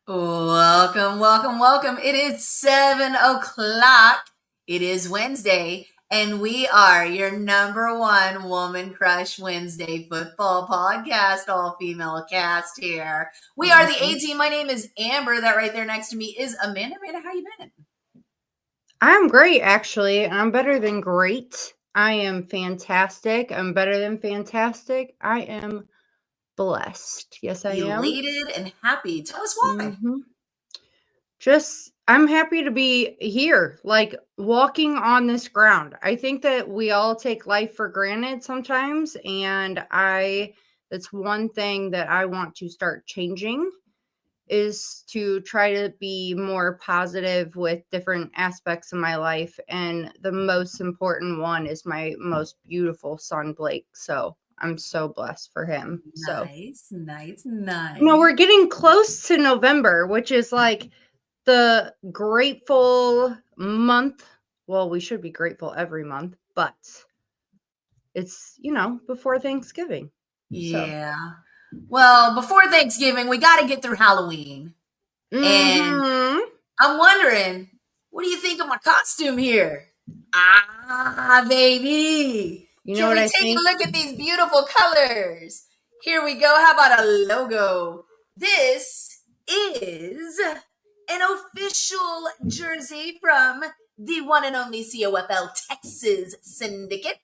Welcome, welcome, welcome. It is 7 o'clock. It is Wednesday, and we are your number one Woman Crush Wednesday football podcast, all female cast here. We are the ATeam. My name is Amber. That right there next to me is Amanda. Amanda, how you been? I'm great, actually. I'm better than great. I am fantastic. I'm better than fantastic. I am blessed. Yes, I am. Elated and happy. Tell us why. I'm happy to be here, like walking on this ground. I think that we all take life for granted sometimes, and that's one thing that I want to start changing is to try to be more positive with different aspects of my life. And the most important one is my most beautiful son, Blake. So I'm so blessed for him. Nice, nice, nice. We're getting close to November, which is like the grateful month. Well, we should be grateful every month, but it's, before Thanksgiving. Yeah. Well, before Thanksgiving, we got to get through Halloween. And I'm wondering, what do you think of my costume here? Baby. Can we take a look at these beautiful colors? Here we go. How about a logo? This is an official jersey from the one and only COFL Texas Syndicate.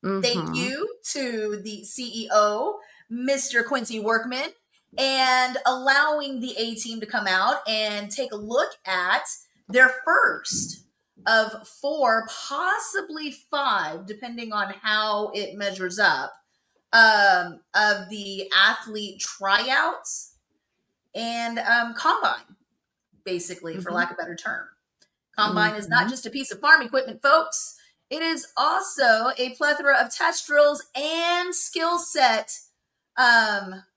Thank you to the CEO, Mr. Quincy Workman, and allowing the ATeam to come out and take a look at their first of 4, possibly 5, depending on how it measures up, of the athlete tryouts and combine, basically, for lack of a better term. Combine is not just a piece of farm equipment, folks. It is also a plethora of test drills and skill set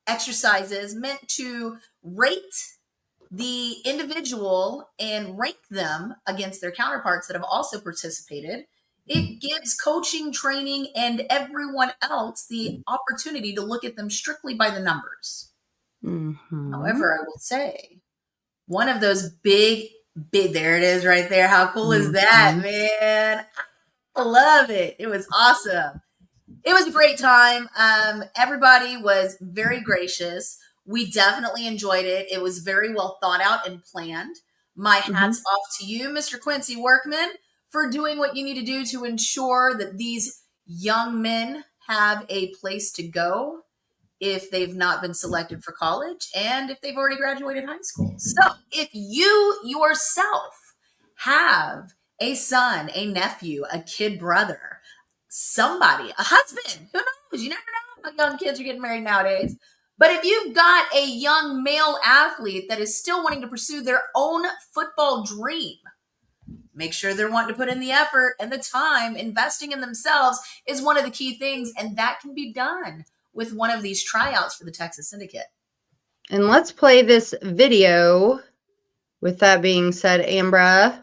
exercises meant to rate the individual and rank them against their counterparts that have also participated. It gives coaching, training, and everyone else the opportunity to look at them strictly by the numbers. However, I will say, one of those big, there it is right there. How cool is that, man? I love it. It was awesome. It was a great time. Everybody was very gracious. We definitely enjoyed it. It was very well thought out and planned. My hat's off to you, Mr. Quincy Workman, for doing what you need to do to ensure that these young men have a place to go if they've not been selected for college and if they've already graduated high school. So if you yourself have a son, a nephew, a kid brother, somebody, a husband, who knows? You never know how young kids are getting married nowadays. But if you've got a young male athlete that is still wanting to pursue their own football dream, make sure they're wanting to put in the effort and the time. Investing in themselves is one of the key things, and that can be done with one of these tryouts for the Texas Syndicate. And let's play this video. With that being said, Ambra.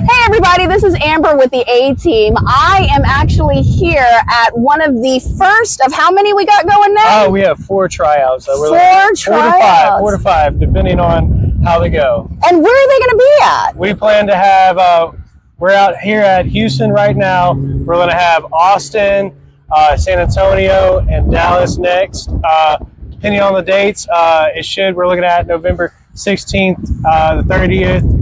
Hey everybody, this is Amber with the ATeam. I am actually here at one of the first of how many we got going now? Oh, we have 4 tryouts. So four tryouts. 4 to 5, depending on how they go. And where are they going to be at? We plan to have, we're out here at Houston right now. We're going to have Austin, San Antonio, and Dallas next. Depending on the dates, we're looking at November 16th, the 30th,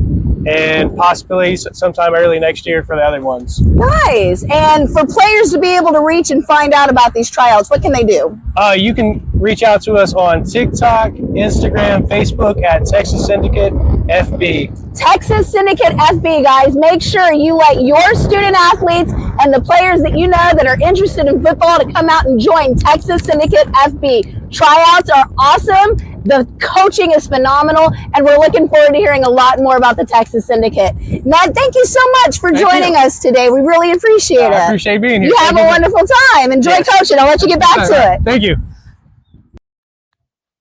and possibly sometime early next year for the other ones. Nice. And for players to be able to reach and find out about these tryouts, what can they do? You can reach out to us on TikTok, Instagram, Facebook at Texas Syndicate FB. Texas Syndicate FB, guys. Make sure you let your student athletes and the players that you know that are interested in football to come out and join Texas Syndicate FB. Tryouts are awesome. The coaching is phenomenal, and we're looking forward to hearing a lot more about the Texas Syndicate. Matt, thank you so much for joining us today. We really appreciate it. I appreciate being here. You have a wonderful time. Enjoy coaching. I'll let you get back to it. Thank you.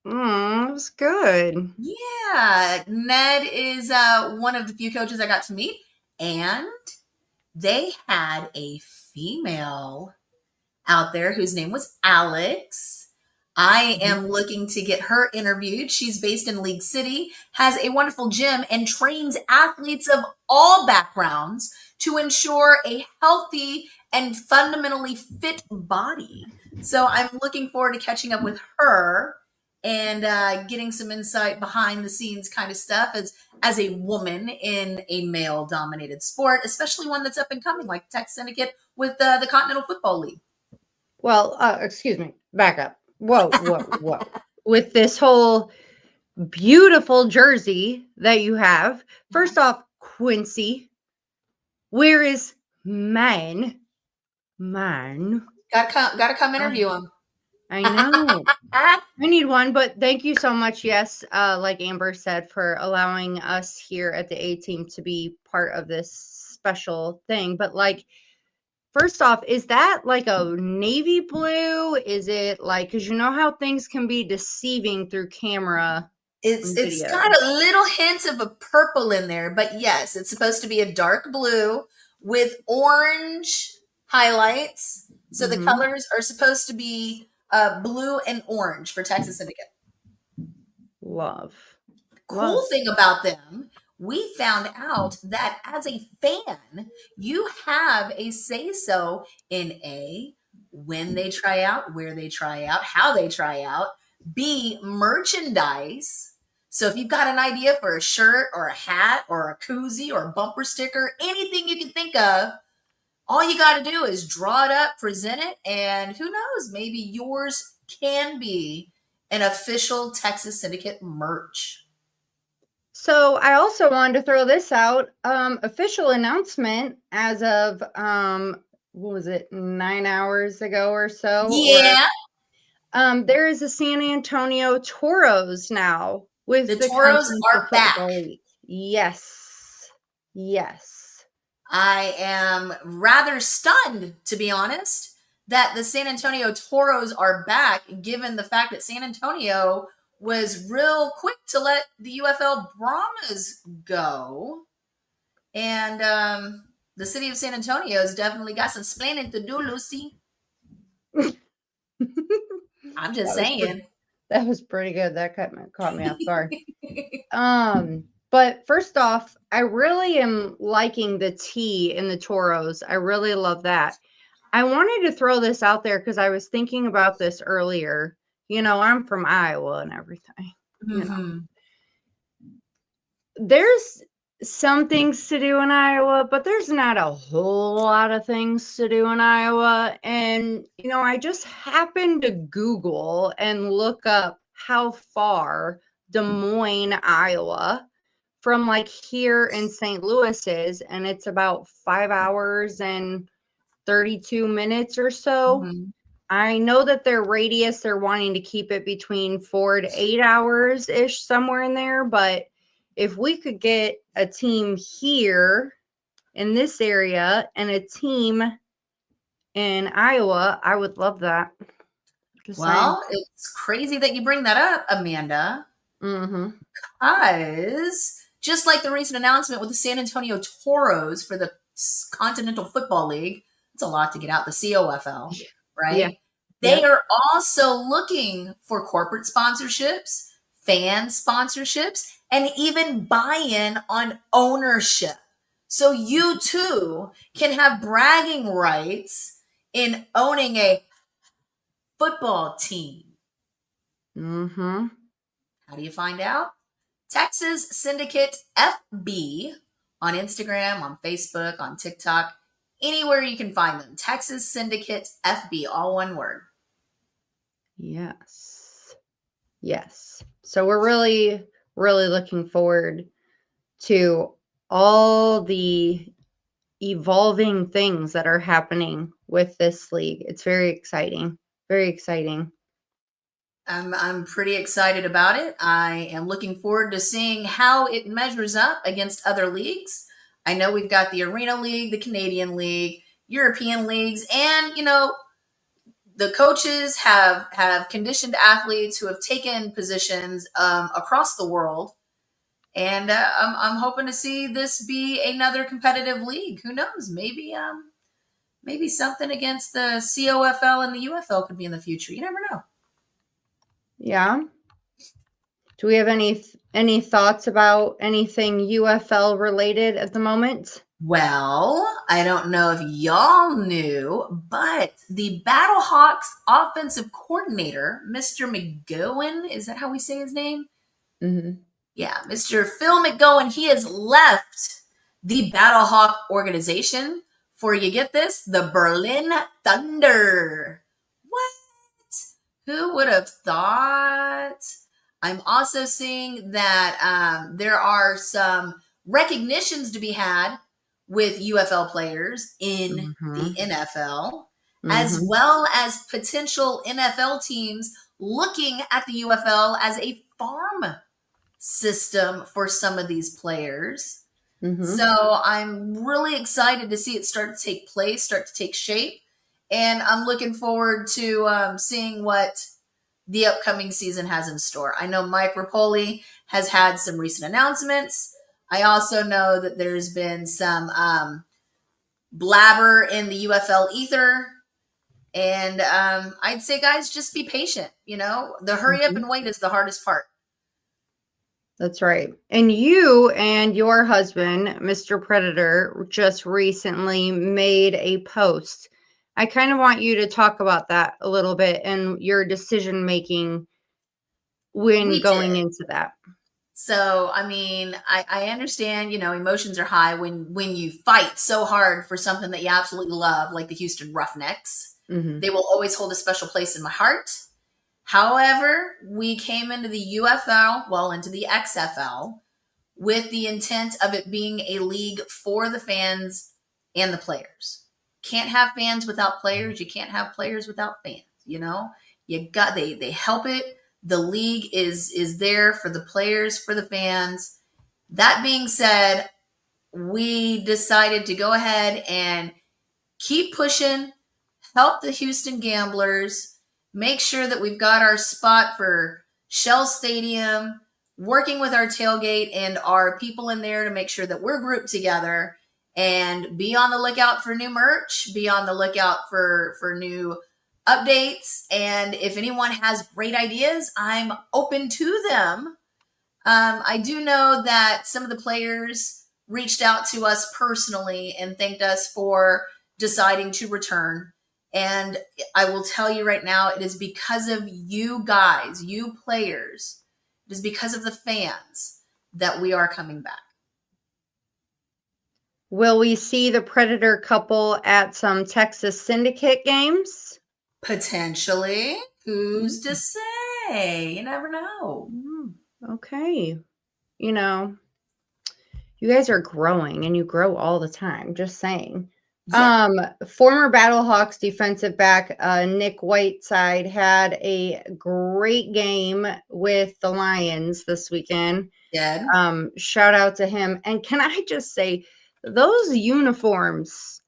It was good. Yeah, Ned is one of the few coaches I got to meet, and they had a female out there whose name was Alex. I am looking to get her interviewed. She's based in League City, has a wonderful gym, and trains athletes of all backgrounds to ensure a healthy and fundamentally fit body. So I'm looking forward to catching up with her and getting some insight behind the scenes kind of stuff as a woman in a male dominated sport, especially one that's up and coming like Texas Syndicate with the Continental Football League. Well, excuse me, back up. Whoa, whoa, whoa. With this whole beautiful jersey that you have, first off, Quincy, where is mine? Mine. Gotta come interview him. I know. I need one, but thank you so much. Yes, like Amber said, for allowing us here at the ATeam to be part of this special thing. But like, first off, is that like a navy blue? Is it like, because you know how things can be deceiving through camera? It's got a little hint of a purple in there, but yes, it's supposed to be a dark blue with orange highlights. So the colors are supposed to be blue and orange for Texas Syndicate. Love. Cool thing about them, we found out that as a fan, you have a say-so in A, when they try out, where they try out, how they try out, B, merchandise. So if you've got an idea for a shirt or a hat or a koozie or a bumper sticker, anything you can think of, all you got to do is draw it up, present it, and who knows, maybe yours can be an official Texas Syndicate merch. So I also wanted to throw this out. Official announcement as of what was it, 9 hours ago or so? Yeah. There is a San Antonio Toros now with the Toros are back. League. Yes. Yes. I am rather stunned, to be honest, that the San Antonio Toros are back, given the fact that San Antonio was real quick to let the UFL Brahmas go. And the city of San Antonio has definitely got some splaining to do, Lucy. I'm just saying. That was pretty good. That caught me off guard. But first off, I really am liking the T in the Toros. I really love that. I wanted to throw this out there because I was thinking about this earlier. You know, I'm from Iowa and everything. You know, there's some things to do in Iowa, but there's not a whole lot of things to do in Iowa. And, you know, I just happened to Google and look up how far Des Moines, Iowa, from like here in St. Louis is, and it's about 5 hours and 32 minutes or so. I know that their radius, they're wanting to keep it between 4 to 8 hours ish, somewhere in there. But if we could get a team here in this area and a team in Iowa, I would love that. Well, it's crazy that you bring that up, Amanda. Because just like the recent announcement with the San Antonio Toros for the Continental Football League, it's a lot to get out, the COFL, right? Yeah. They are also looking for corporate sponsorships, fan sponsorships, and even buy-in on ownership. So you too can have bragging rights in owning a football team. How do you find out? Texas Syndicate FB on Instagram, on Facebook, on TikTok, anywhere you can find them. Texas Syndicate FB, all one word. Yes. Yes. So we're really, really looking forward to all the evolving things that are happening with this league. It's very exciting. Very exciting. I'm pretty excited about it. I am looking forward to seeing how it measures up against other leagues. I know we've got the Arena League, the Canadian League, European leagues, and, you know, the coaches have conditioned athletes who have taken positions across the world. And I'm hoping to see this be another competitive league. Who knows? Maybe something against the COFL and the UFL could be in the future. You never know. Yeah. Do we have any thoughts about anything UFL related at the moment? Well, I don't know if y'all knew, but the Battlehawks offensive coordinator, Mr. McGowan, is that how we say his name? Mm-hmm. Yeah, Mr. Phil McGowan, he has left the Battlehawk organization for, you get this, the Berlin Thunder. What? Who would have thought? I'm also seeing that there are some recognitions to be had with UFL players in the Mm-hmm. NFL, as Mm-hmm. well as potential NFL teams looking at the UFL as a farm system for some of these players. Mm-hmm. So I'm really excited to see it start to take place, start to take shape. And I'm looking forward to seeing what the upcoming season has in store. I know Mike Rapoli has had some recent announcements. I also know that there's been some blabber in the UFL ether. And I'd say, guys, just be patient. You know, the hurry up Mm-hmm. and wait is the hardest part. That's right. And you and your husband, Mr. Predator, just recently made a post. I kind of want you to talk about that a little bit and your decision making when We going did. into that. So, I mean, I understand, you know, emotions are high when you fight so hard for something that you absolutely love, like the Houston Roughnecks. Mm-hmm. They will always hold a special place in my heart. However, we came into the UFL, well, into the XFL, with the intent of it being a league for the fans and the players. Can't have fans without players. You can't have players without fans. You know, you got they help it. The league is there for the players, for the fans. That being said, we decided to go ahead and keep pushing, help the Houston Gamblers, make sure that we've got our spot for Shell Stadium, working with our tailgate and our people in there to make sure that we're grouped together, and be on the lookout for new merch, be on the lookout for new updates. And if anyone has great ideas, I'm open to them. I do know that some of the players reached out to us personally and thanked us for deciding to return. And I will tell you right now, it is because of you guys, you players, it is because of the fans that we are coming back. Will we see the Predator couple at some Texas Syndicate games? Potentially. Who's to say? You never know. Okay. You know, you guys are growing and you grow all the time. Just saying. Yeah. Former Battlehawks defensive back Nick Whiteside had a great game with the Lions this weekend. Dead. Shout out to him. And can I just say, those uniforms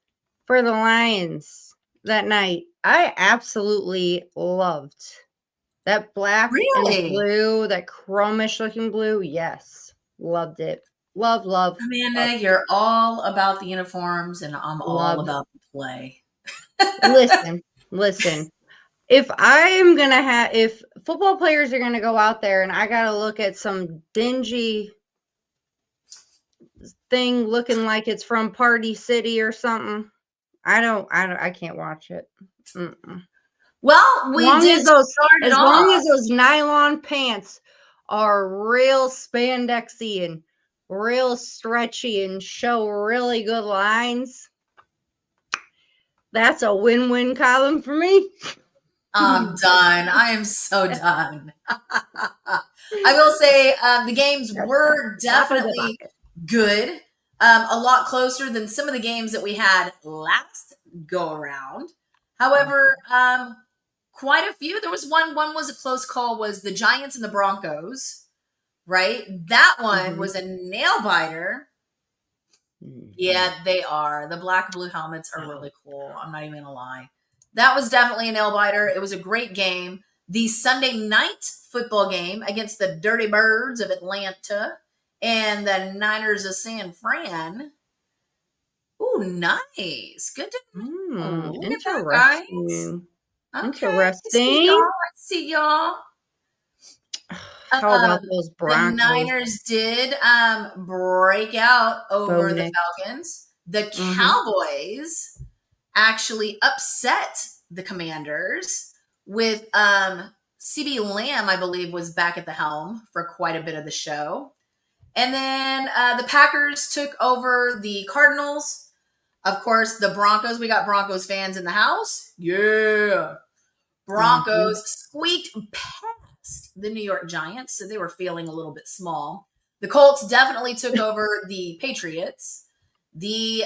for the Lions that night, I absolutely loved. That black and Really? blue, that chromish looking blue. Yes. Loved it. Love, love, love, Amanda, you're all about the uniforms and I'm all love. about the play. Listen. If football players are gonna go out there and I gotta look at some dingy thing looking like it's from Party City or something, I can't watch it. Mm-mm. Well, we did start it As long as off. those nylon pants are real spandexy and real stretchy and show really good lines, that's a win-win column for me. I'm done. I am so done. I will say the games were Top of the definitely bucket. good. A lot closer than some of the games that we had last go around. However, quite a few. There was one was a close call, was the Giants and the Broncos, right? That one was a nail biter. Yeah, they are. The black and blue helmets are really cool. I'm not even gonna lie. That was definitely a nail biter. It was a great game. The Sunday night football game against the Dirty Birds of Atlanta and the Niners of San Fran. Ooh, nice. Good to know. Look at that, guys. Interesting. Okay. I see Interesting. y'all. I see y'all. How about those The Broncos? Niners did break out over Bo the Nix. Falcons. The Cowboys actually upset the Commanders with CB Lamb, I believe, was back at the helm for quite a bit of the show. And then the Packers took over the Cardinals. Of course, the Broncos, we got Broncos fans in the house. Yeah. Broncos squeaked past the New York Giants, so they were feeling a little bit small. The Colts definitely took over the Patriots. The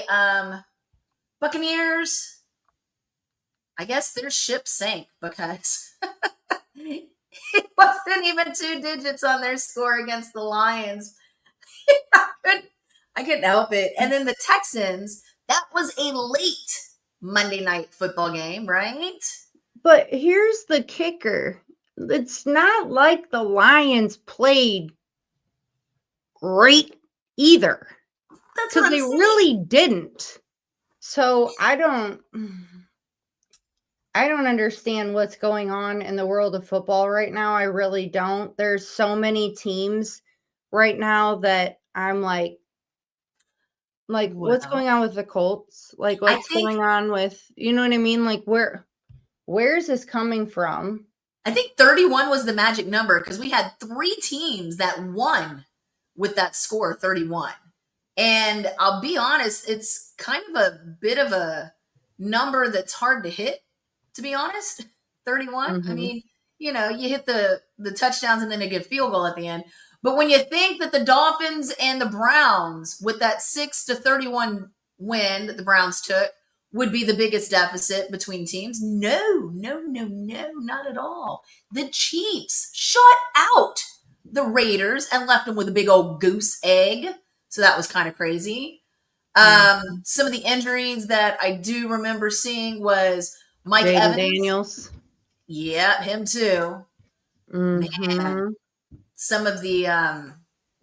Buccaneers, I guess their ship sank because it wasn't even 2 digits on their score against the Lions. I couldn't help it. And then the Texans, that was a late Monday night football game, right? But here's the kicker. It's not like the Lions played great either. That's what Because I'm they saying. really didn't. So I don't understand what's going on in the world of football right now. I really don't. There's so many teams right now that I'm like, what's Well, going on with the Colts? Like, I what's think going on with, you know what I mean? Like, where is this coming from? 31 was the magic number because we had 3 teams that won with that score 31. And I'll be honest, it's kind of a bit of a number that's hard to hit, to be honest. 31. I mean, you hit the touchdowns and then a good field goal at the end. But when you think that the Dolphins and the Browns, with that 6-31 win that the Browns took, would be the biggest deficit between teams. No, not at all. The Chiefs shut out the Raiders and left them with a big old goose egg. So that was kind of crazy. Some of the injuries that I do remember seeing was Mike Jaden Evans. Daniels. Yeah, him too. Man, some of the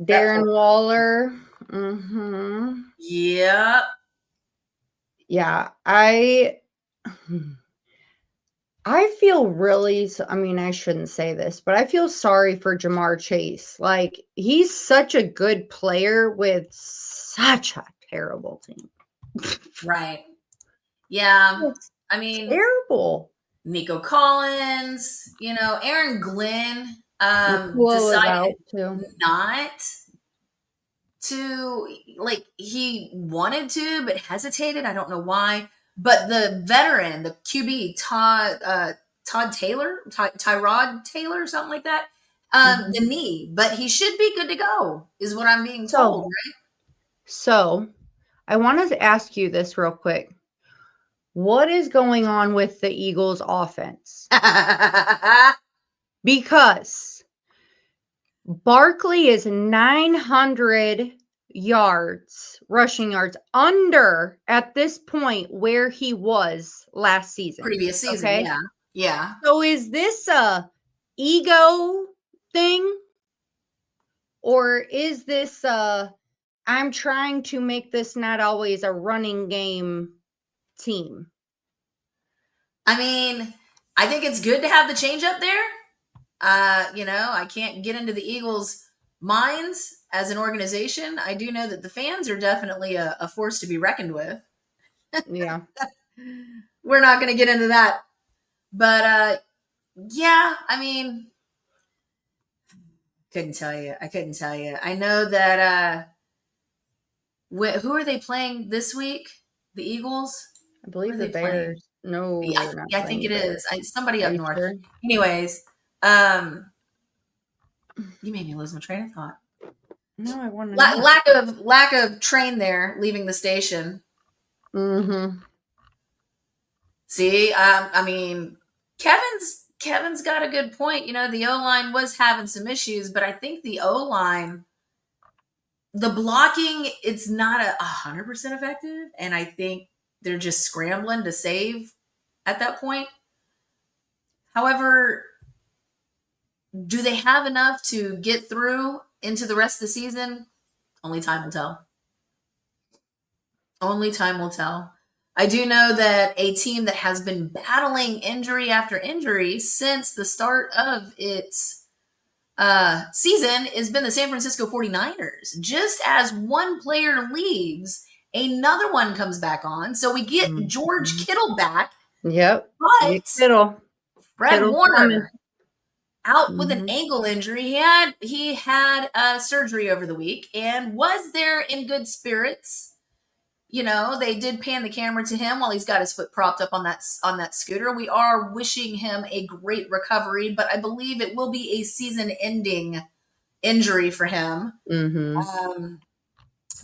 Darren Waller. Yeah. Yeah, I feel really, I mean, I shouldn't say this, but I feel sorry for Jamar Chase. Like, he's such a good player with such a terrible team. Right. Yeah. It's I mean, terrible. Nico Collins, Aaron Glenn Was out decided too. not to, like, he wanted to, but hesitated. I don't know why. But the veteran, the QB, Todd Taylor, Tyrod Taylor, something like that, the knee, but he should be good to go, is what I'm being told, So, I wanted to ask you this real quick. What is going on with the Eagles offense? right? Because Barkley is 900 yards, rushing yards, under at this point where he was last season. Previous season, okay? Yeah. So is this a ego thing? Or is this I'm trying to make this not always a running game team? I mean, I think it's good to have the change up there. I can't get into the Eagles' minds as an organization. I do know that the fans are definitely a force to be reckoned with. Yeah. We're not going to get into that. But yeah, I mean, couldn't tell you. I couldn't tell you. I know that who are they playing this week? The Eagles? I believe the Bears. No, Yeah, I think it is. Somebody up north. Sure? Anyways, you made me lose my train of thought. No, I want to lack of train there leaving the station. See, I mean, Kevin's got a good point. The O-line was having some issues, but I think the O-line, the blocking, it's not 100% effective, and I think they're just scrambling to save at that point. However, do they have enough to get through into the rest of the season? Only time will tell. Only time will tell. I do know that a team that has been battling injury after injury since the start of its season has been the San Francisco 49ers. Just as one player leaves, another one comes back on. So we get George Kittle back. Yep. But Kittle. Fred Kittle's coming. Warner out with an ankle injury. He had surgery over the week and was there in good spirits. You know, they did pan the camera to him while he's got his foot propped up on that scooter. We are wishing him a great recovery, but I believe it will be a season-ending injury for him.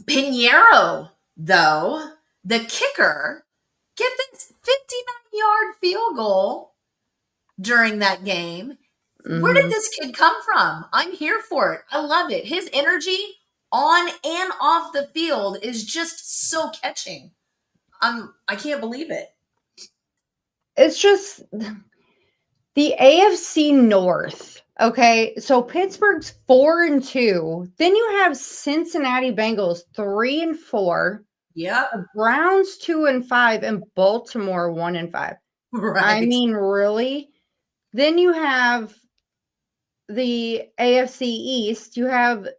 Pinheiro, though, the kicker, get this 59-yard field goal during that game. Where did this kid come from? I'm here for it. I love it. His energy on and off the field is just so catching. I can't believe it. It's just the AFC North. Okay, so Pittsburgh's 4-2. Then you have Cincinnati Bengals 3-4. Yep. The Browns 2-5 and Baltimore 1-5. Right. I mean, really? Then you have the AFC East. You have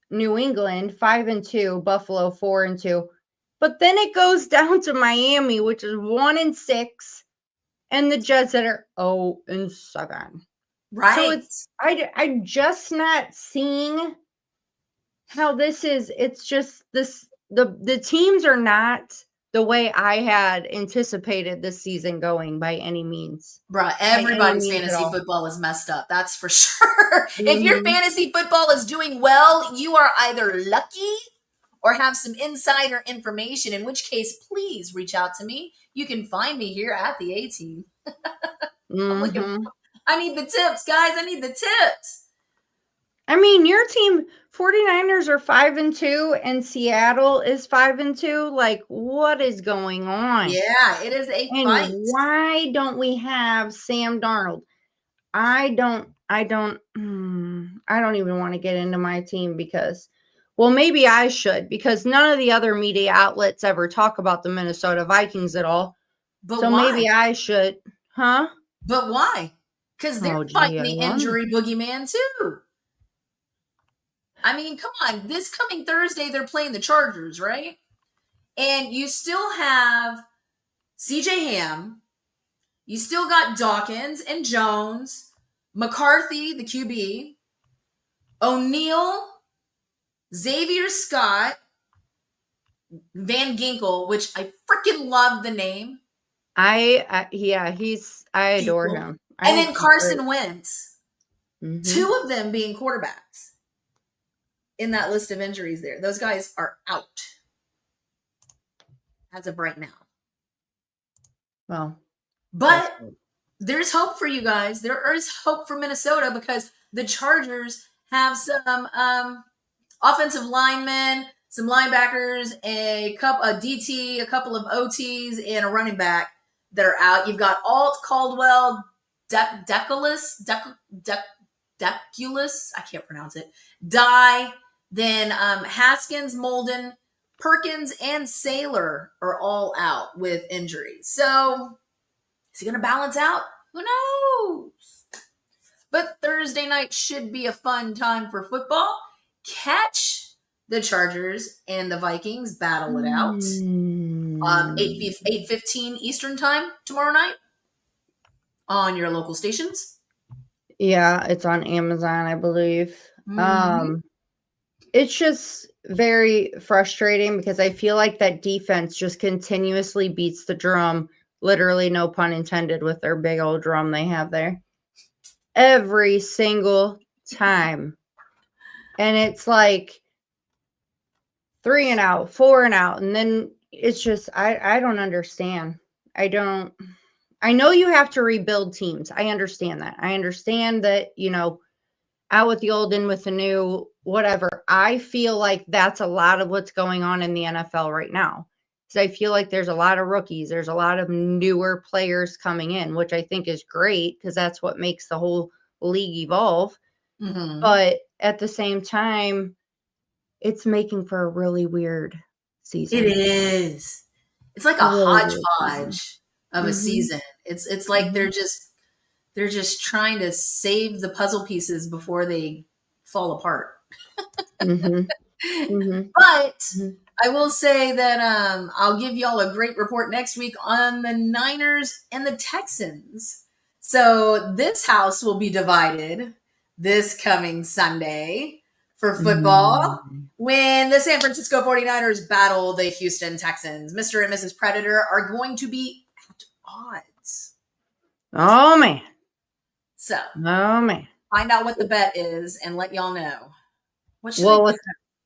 New England 5-2, Buffalo 4-2. But then it goes down to Miami, which is 1-6, and the Jets that are 0-7. Right. So it's I'm just not seeing how this is. It's just this the teams are not the way I had anticipated this season going by any means. Bruh, everybody's fantasy football is messed up. That's for sure. If your fantasy football is doing well, you are either lucky or have some insider information, in which case, please reach out to me. You can find me here at the ATeam. I need the tips, guys. I need the tips. I mean, your team, 49ers are 5-2 and Seattle is 5-2. Like, what is going on? Yeah, it is a fight. Why don't we have Sam Darnold? I don't even want to get into my team because, well, maybe I should, because none of the other media outlets ever talk about the Minnesota Vikings at all. But so why? Maybe I should. Huh? But why? Because they're fighting the injury boogeyman too. I mean, come on. This coming Thursday, they're playing the Chargers, right? And you still have CJ Ham. You still got Dawkins and Jones, McCarthy, the QB, O'Neal, Xavier Scott, Van Ginkel, which I freaking love the name. I adore him. And then Carson Wentz. Two of them being quarterbacks in that list of injuries there. Those guys are out as of right now. Well, but there's hope for you guys. There is hope for Minnesota because the Chargers have some offensive linemen, some linebackers, a DT, a couple of OTs, and a running back that are out. You've got Alt, Caldwell, Deculus, I can't pronounce it. Then Haskins, Molden, Perkins, and Saylor are all out with injuries. So is he going to balance out? Who knows? But Thursday night should be a fun time for football. Catch the Chargers and the Vikings battle it out. 8:15 Eastern time tomorrow night on your local stations. Yeah, it's on Amazon, I believe. It's just very frustrating because I feel like that defense just continuously beats the drum, literally no pun intended, with their big old drum they have there every single time. And it's like 3 and out, 4 and out. And then it's just, I don't understand. I know you have to rebuild teams. I understand that. I understand that, out with the old, in with the new, whatever. I feel like that's a lot of what's going on in the NFL right now. Because I feel like there's a lot of rookies. There's a lot of newer players coming in, which I think is great because that's what makes the whole league evolve. But at the same time, it's making for a really weird season. It is. It's like a hodgepodge of a season. It's like they're They're just trying to save the puzzle pieces before they fall apart. Mhm. Mhm. But Mhm. I will say that I'll give y'all a great report next week on the Niners and the Texans. So this house will be divided this coming Sunday for football Mhm. when the San Francisco 49ers battle the Houston Texans. Mr. and Mrs. Predator are going to be at odds. Oh man. So Oh man. find out what the bet is and let y'all know. What should I Well,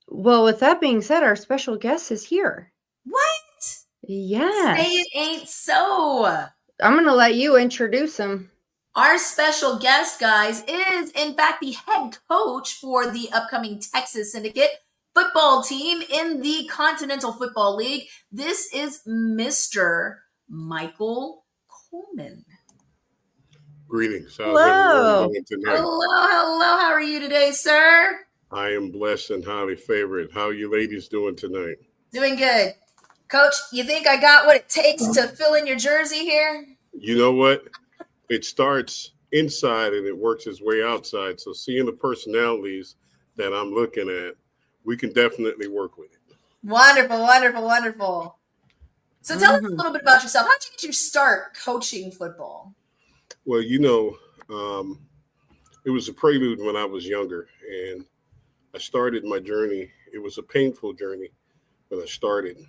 do? with that being said, our special guest is here. What? Say Yes. it ain't so. I'm gonna let you introduce him. Our special guest, guys, is in fact the head coach for the upcoming Texas Syndicate football team in the Continental Football League. This is Mr. Michael Coleman. Greetings. How's everyone Hello. doing tonight? Hello. How are you today, sir? I am blessed and highly favored. How are you ladies doing tonight? Doing good. Coach, you think I got what it takes to fill in your jersey here? You know what? It starts inside and it works its way outside. So seeing the personalities that I'm looking at, we can definitely work with it. Wonderful. So tell us a Mhm. little bit about yourself. How did you get your start coaching football? Well, it was a prelude when I was younger, and I started my journey. It was a painful journey when I started.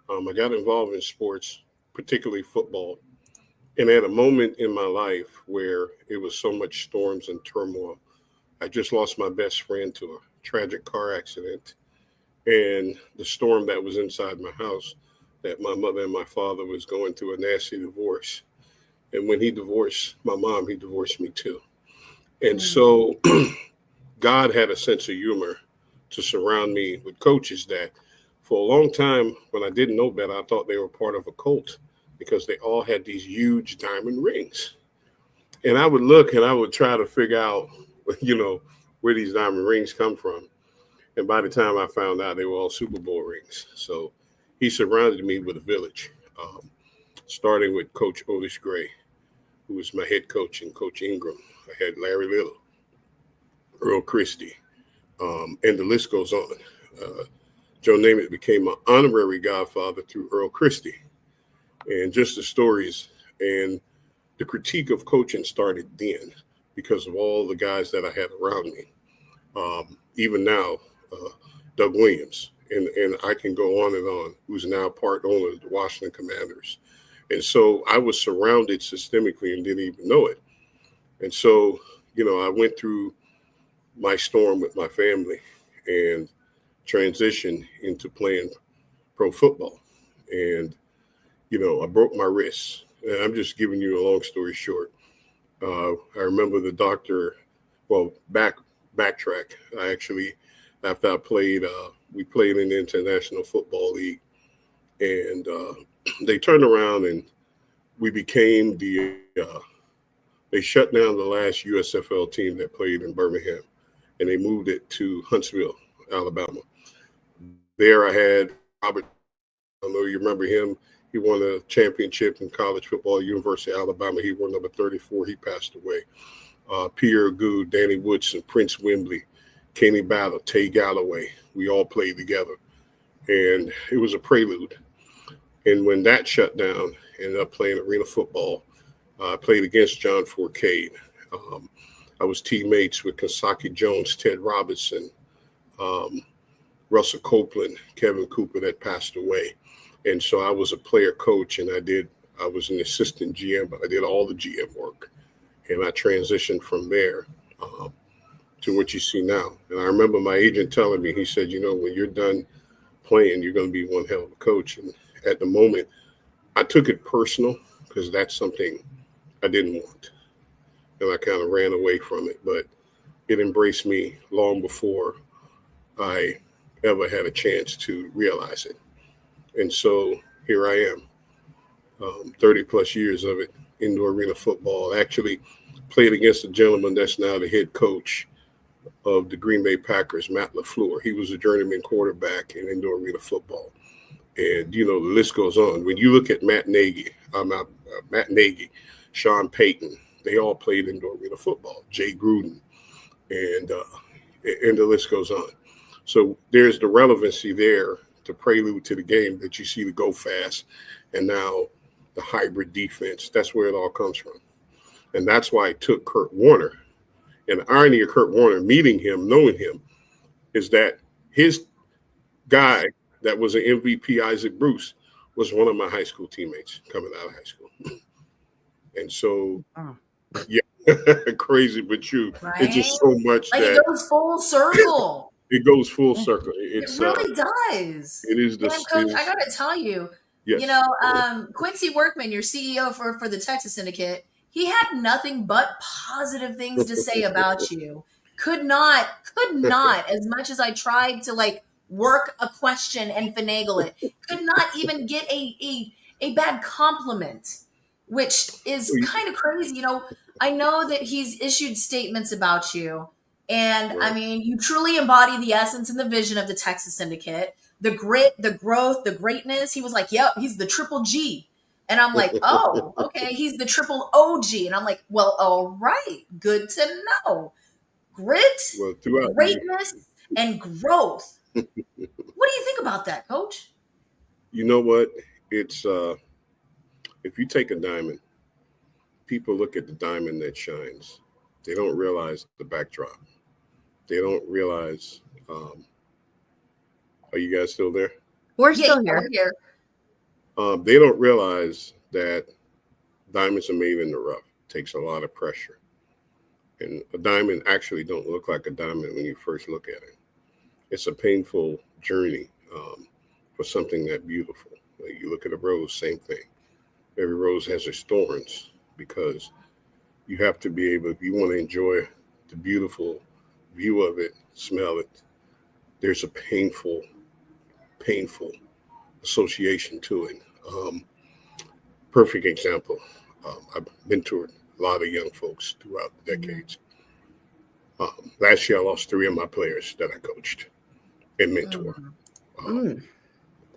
I got involved in sports, particularly football. And at a moment in my life where it was so much storms and turmoil, I just lost my best friend to a tragic car accident. And the storm that was inside my house, that my mother and my father was going through a nasty divorce. And when he divorced my mom, he divorced me too. And so God had a sense of humor to surround me with coaches that for a long time, when I didn't know better, I thought they were part of a cult because they all had these huge diamond rings. And I would look and I would try to figure out, where these diamond rings come from. And by the time I found out, they were all Super Bowl rings. So he surrounded me with a village, starting with Coach Otis Gray, who was my head coach, and Coach Ingram. I had Larry Little, Earl Christie, and the list goes on. Joe Namath became my honorary godfather through Earl Christie. And just the stories and the critique of coaching started then because of all the guys that I had around me. Even now, Doug Williams, and I can go on, who's now part owner of the Washington Commanders. And so I was surrounded systemically and didn't even know it. And so, I went through my storm with my family and transitioned into playing pro football. And, I broke my wrist. And I'm just giving you a long story short. I remember the doctor, backtrack. I actually, after I played, we played in the International Football League. And they turned around and we became they shut down the last USFL team that played in Birmingham. And they moved it to Huntsville, Alabama. There I had Robert, I don't know you remember him. He won a championship in college football, University of Alabama. He won number 34. He passed away. Pierre Good, Danny Woodson, Prince Wembley, Kenny Battle, Tay Galloway. We all played together. And it was a prelude. And when that shut down, ended up playing arena football. I played against John Fourcade. I was teammates with Kosaki Jones, Ted Robinson, Russell Copeland, Kevin Cooper that passed away. And so I was a player coach and I was an assistant GM, but I did all the GM work. And I transitioned from there to what you see now. And I remember my agent telling me, he said, when you're done playing, you're going to be one hell of a coach. And at the moment, I took it personal because that's something I didn't want. And I kind of ran away from it, but it embraced me long before I ever had a chance to realize it. And so here I am, 30 plus years of it, indoor arena football. Actually played against a gentleman that's now the head coach of the Green Bay Packers, Matt LaFleur. He was a journeyman quarterback in indoor arena football. And, the list goes on. When you look at Matt Nagy, Sean Payton, they all played indoor arena football. Jay Gruden, and the list goes on. So there's the relevancy there to prelude to the game that you see the go fast, and now the hybrid defense. That's where it all comes from, and that's why I took Kurt Warner. And the irony of Kurt Warner meeting him, knowing him, is that his guy that was an MVP, Isaac Bruce, was one of my high school teammates coming out of high school. And so, yeah, crazy but true. Right? It's just so much like that it goes full circle. it goes full circle. It's it really does. It is the. And Coach, I gotta tell you, Yes. you know, Quincy Workman, your CEO for the Texas Syndicate, he had nothing but positive things to say about you. Could not, as much as I tried to like work a question and finagle it, could not even get a bad compliment, which is kind of crazy. You know, I know that he's issued statements about you. And I mean, you truly embody the essence and the vision of the Texas Syndicate, the grit, the growth, the greatness. He was like, yep, he's the triple G. And I'm like, oh, okay, he's the triple OG. And I'm like, well, all right, good to know. Grit, greatness, and growth. What do you think about that, Coach? You know what? It's if you take a diamond, people look at the diamond that shines. They don't realize the backdrop. They don't realize. Are you guys still there? We're still here. We're here. They don't realize that diamonds are made in the rough. It takes a lot of pressure. And a diamond actually don't look like a diamond when you first look at it. It's a painful journey for something that beautiful. Like you look at a rose, same thing. Every rose has its thorns because you have to be able, if you want to enjoy the beautiful view of it, smell it, there's a painful association to it. Perfect example. I've mentored a lot of young folks throughout the decades. Last year, I lost 3 of my players that I coached and mentored.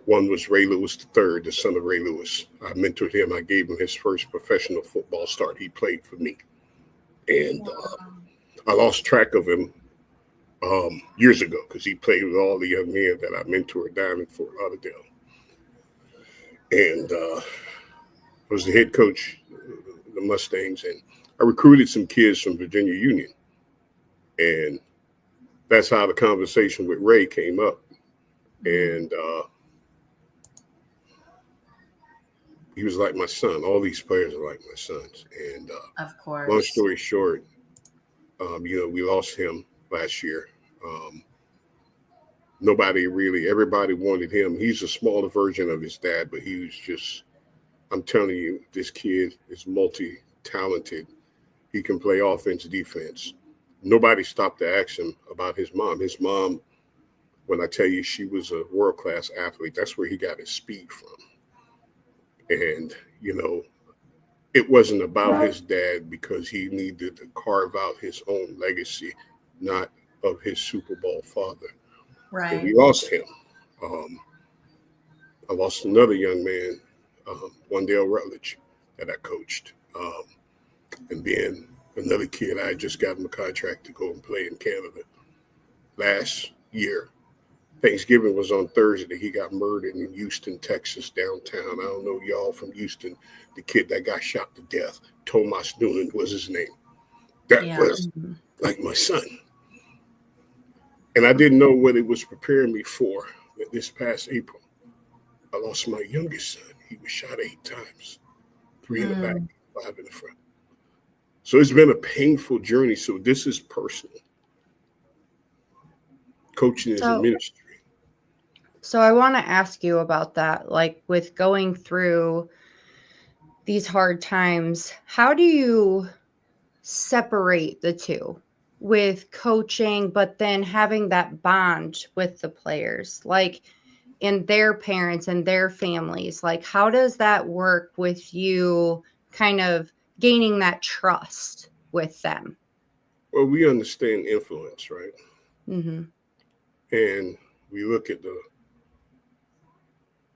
One was Ray Lewis III, the son of Ray Lewis. I mentored him. I gave him his first professional football start. He played for me. And I lost track of him years ago because he played with all the young men that I mentored down in Fort Lauderdale. And I was the head coach of the Mustangs, and I recruited some kids from Virginia Union. And that's how the conversation with Ray came up. And he was like my son. All these players are like my sons. And of course, long story short, we lost him last year. Everybody wanted him. He's a smaller version of his dad, but he was just, I'm telling you, this kid is multi-talented. He can play offense, defense. Nobody stopped to ask him about his mom. His mom, when I tell you she was a world-class athlete, that's where he got his speed from. And, it wasn't about his dad because he needed to carve out his own legacy, not of his Super Bowl father. Right. And we lost him. I lost another young man, Wandale Rutledge, that I coached. And then another kid, I had just got him a contract to go and play in Canada. Last year, Thanksgiving was on Thursday. He got murdered in Houston, Texas, downtown. I don't know y'all from Houston. The kid that got shot to death, Tomas Noonan was his name. That was like my son. And I didn't know what it was preparing me for. This past April, I lost my youngest son. He was shot 8 times, 3 in the back, 5 in the front. So it's been a painful journey. So this is personal. Coaching is a ministry. So I want to ask you about that. Like with going through these hard times, how do you separate the two with coaching, but then having that bond with the players, like in their parents and their families? Like, how does that work with you kind of gaining that trust with them? Well, we understand influence, right? Mm-hmm. And we look at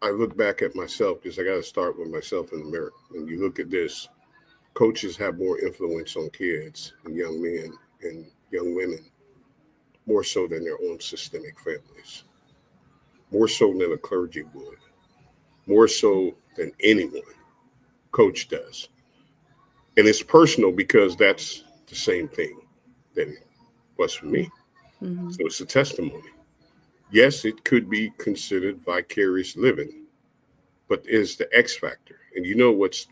I look back at myself because I got to start with myself in the mirror. When you look at this, coaches have more influence on kids and young men and young women, more so than their own systemic families, more so than a clergy would, more so than anyone. Coach does. And it's personal because that's the same thing that it was for me. Mm-hmm. So it's a testimony. Yes, it could be considered vicarious living, but is the X factor. And you know what's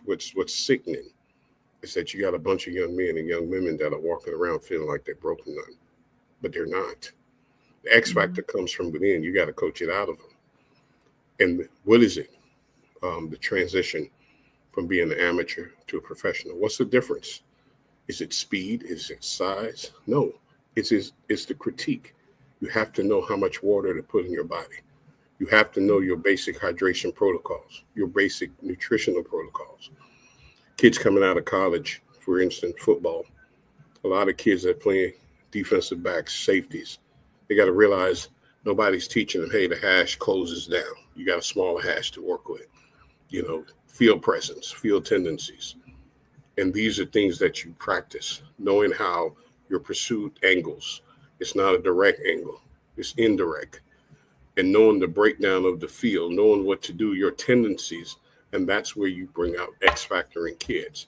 sickening is that you got a bunch of young men and young women that are walking around feeling like they're broken none, but they're not. The X factor comes from within. You got to coach it out of them. And what is it? The transition from being an amateur to a professional. What's the difference? Is it speed? Is it size? No, it's the critique. You have to know how much water to put in your body. You have to know your basic hydration protocols, your basic nutritional protocols. Kids coming out of college, for instance, football, a lot of kids that play defensive backs, safeties, they got to realize nobody's teaching them, hey, the hash closes down. You got a smaller hash to work with. Field presence, field tendencies. And these are things that you practice, knowing how your pursuit angles. It's not a direct angle, it's indirect. And knowing the breakdown of the field, knowing what to do, your tendencies, and that's where you bring out X factor in kids.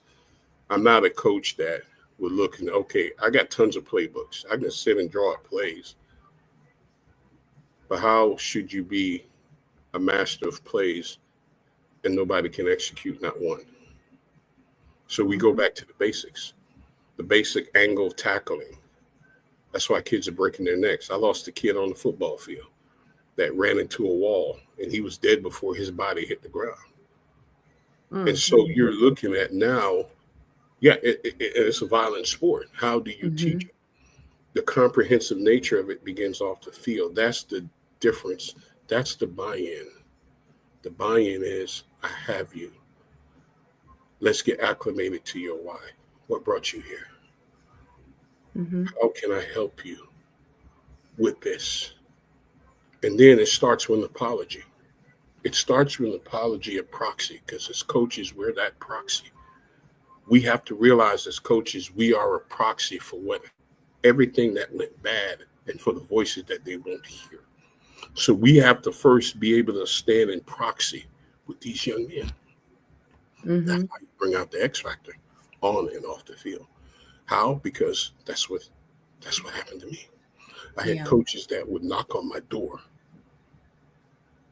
I'm not a coach that would look and, okay, I got tons of playbooks. I can sit and draw up plays. But how should you be a master of plays and nobody can execute not one? So we go back to the basics, the basic angle tackling. That's why kids are breaking their necks. I lost a kid on the football field that ran into a wall and he was dead before his body hit the ground. Mm-hmm. And so you're looking at now, it's a violent sport. How do you teach it? The comprehensive nature of it begins off the field. That's the difference. That's the buy-in. The buy-in is, I have you. Let's get acclimated to your why. What brought you here? Mm-hmm. How can I help you with this? And then it starts with an apology. It starts with an apology of proxy, because as coaches, we're that proxy. We have to realize as coaches, we are a proxy for everything that went bad and for the voices that they won't hear. So we have to first be able to stand in proxy with these young men. Mm-hmm. That's how you bring out the X factor on and off the field. How? Because that's what happened to me. I had coaches that would knock on my door.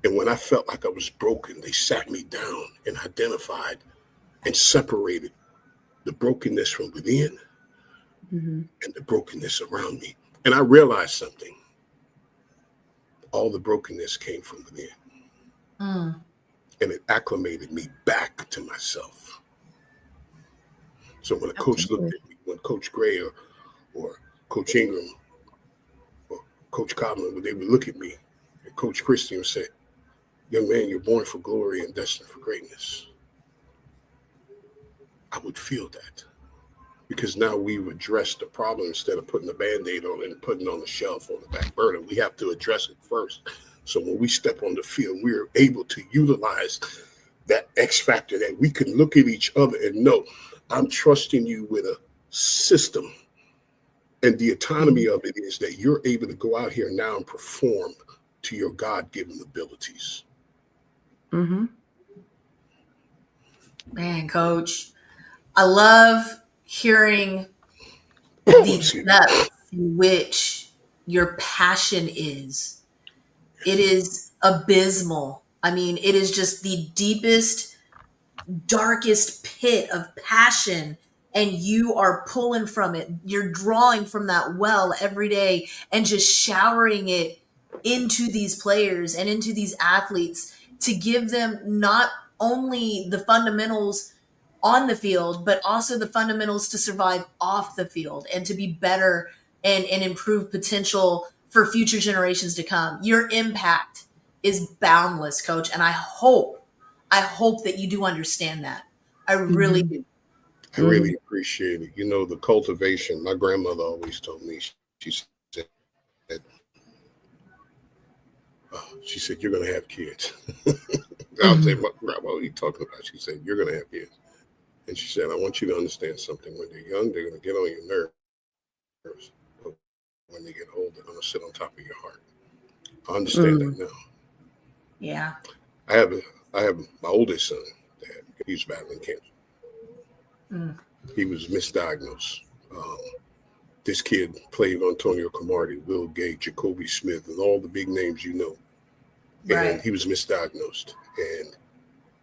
And when I felt like I was broken, they sat me down and identified and separated the brokenness from within and the brokenness around me. And I realized something. All the brokenness came from within. And it acclimated me back to myself. So when a coach looked at me, when Coach Gray or Coach Ingram or Coach Coleman, when they would look at me, and Coach Christie would say, young man, you're born for glory and destined for greatness. I would feel that. Because now we've addressed the problem instead of putting a Band-Aid on it and putting it on the shelf on the back burner. We have to address it first. So when we step on the field, we're able to utilize that X factor that we can look at each other and know, I'm trusting you with a system. And the autonomy of it is that you're able to go out here now and perform to your God-given abilities. Mm-hmm. Man, Coach, I love hearing the depth in which your passion is. It is abysmal. I mean, it is just the deepest, darkest pit of passion, and you are pulling from it. You're drawing from that well every day and just showering it into these players and into these athletes to give them not only the fundamentals on the field, but also the fundamentals to survive off the field and to be better and improve potential for future generations to come. Your impact is boundless, Coach. And I hope that you do understand that. I really do. I really appreciate it. You know, the cultivation, my grandmother always told me, she said, you're going to have kids. I would say, what are you talking about? She said, you're going to have kids. And she said, I want you to understand something. When they're young, they're going to get on your nerves. But when they get old, they're going to sit on top of your heart. I understand that now. Yeah. I have my oldest son. He's battling cancer. He was misdiagnosed. This kid played Antonio Cromartie, Will Gay, Jacoby Smith, and all the big names you know. Right. And he was misdiagnosed. And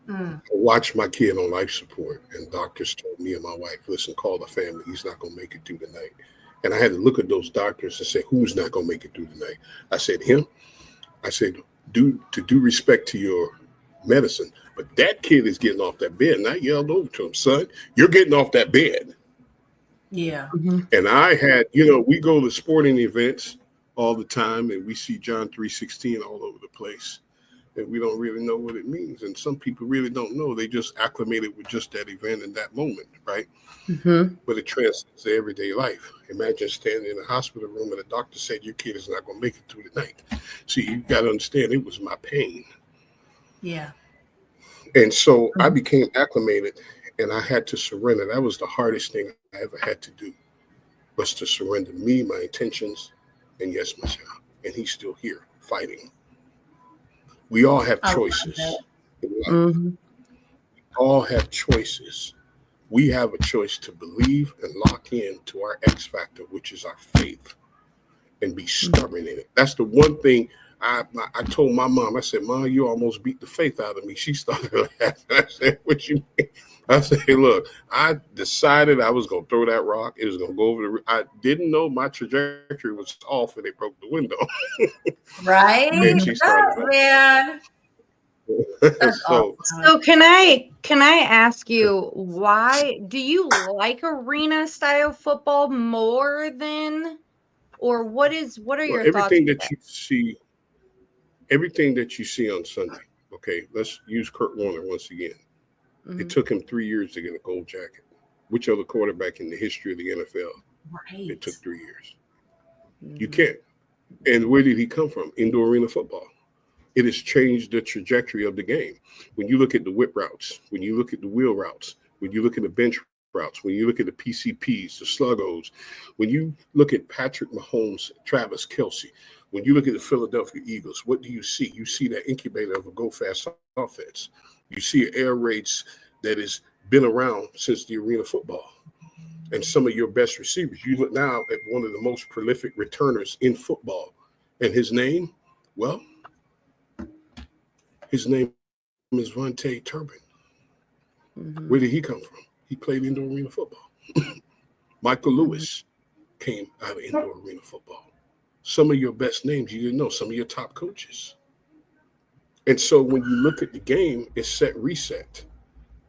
I watched my kid on life support, and doctors told me and my wife, listen, call the family. He's not going to make it through the night. And I had to look at those doctors and say, who's not going to make it through the night? I said, him. I said, due respect to your medicine, but that kid is getting off that bed. And I yelled over to him, son, you're getting off that bed. Yeah. And I had, we go to sporting events all the time, and we see John 3:16 all over the place. And we don't really know what it means. And some people really don't know. They just acclimated with just that event in that moment, right? But it transcends their everyday life. Imagine standing in a hospital room and the doctor said your kid is not going to make it through the night. See, you got to understand, it was my pain. Yeah. And so I became acclimated, and I had to surrender. That was the hardest thing I ever had to do, was to surrender me, my intentions, and yes, my child. And he's still here fighting. We all have choices in life. We all have choices. We have a choice to believe and lock in to our X factor, which is our faith, and be stubborn in it. That's the one thing I told my mom. I said, Mom, you almost beat the faith out of me. She started laughing. I said, what you mean? I said, look, I decided I was going to throw that rock. It was going to go over the. I didn't know my trajectory was off, and it broke the window. Right? And she started. Man. So can I ask you, why do you like arena style football more than, or what are your thoughts? Everything that you see on Sunday. Okay, let's use Kurt Warner once again. It took him 3 years to get a gold jacket. Which other quarterback in the history of the NFL? Right. It took 3 years. You can't. And where did he come from? Indoor arena football. It has changed the trajectory of the game. When you look at the whip routes, when you look at the wheel routes, when you look at the bench routes, when you look at the PCPs, the sluggos, when you look at Patrick Mahomes, Travis Kelce, when you look at the Philadelphia Eagles, what do you see? You see that incubator of a go-fast offense. You see air raids that has been around since the arena football. And some of your best receivers. You look now at one of the most prolific returners in football. And his name, well, his name is Vontae Turbin. Where did he come from? He played indoor arena football. Michael Lewis came out of indoor arena football. Some of your best names you didn't know, some of your top coaches. And so when you look at the game, it's set reset.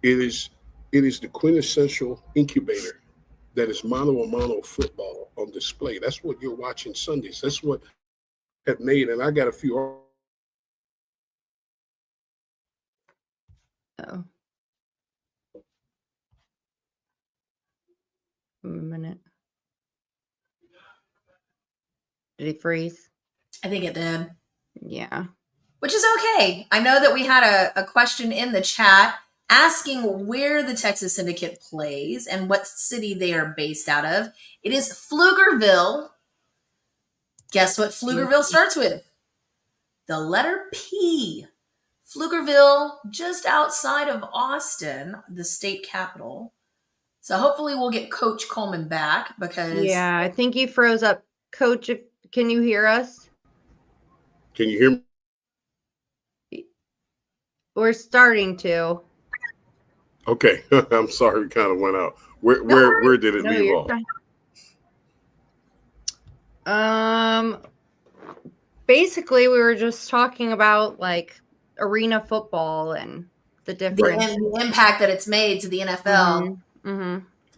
It is the quintessential incubator that is mano-a-mano football on display. That's what you're watching Sundays. That's what have made, and I got a few. Oh. A minute. Did he freeze? I think it did. Yeah. Which is okay. I know that we had a question in the chat asking where the Texas Syndicate plays and what city they are based out of. It is Pflugerville. Guess what Pflugerville starts with? The letter P. Pflugerville, just outside of Austin, the state capital. So hopefully we'll get Coach Coleman back because... Yeah, I think he froze up. Coach, can you hear us? Can you hear me? We're starting to. Okay. I'm sorry, it kind of went out. Where did it leave off? Basically we were just talking about like arena football and the difference. The impact that it's made to the NFL.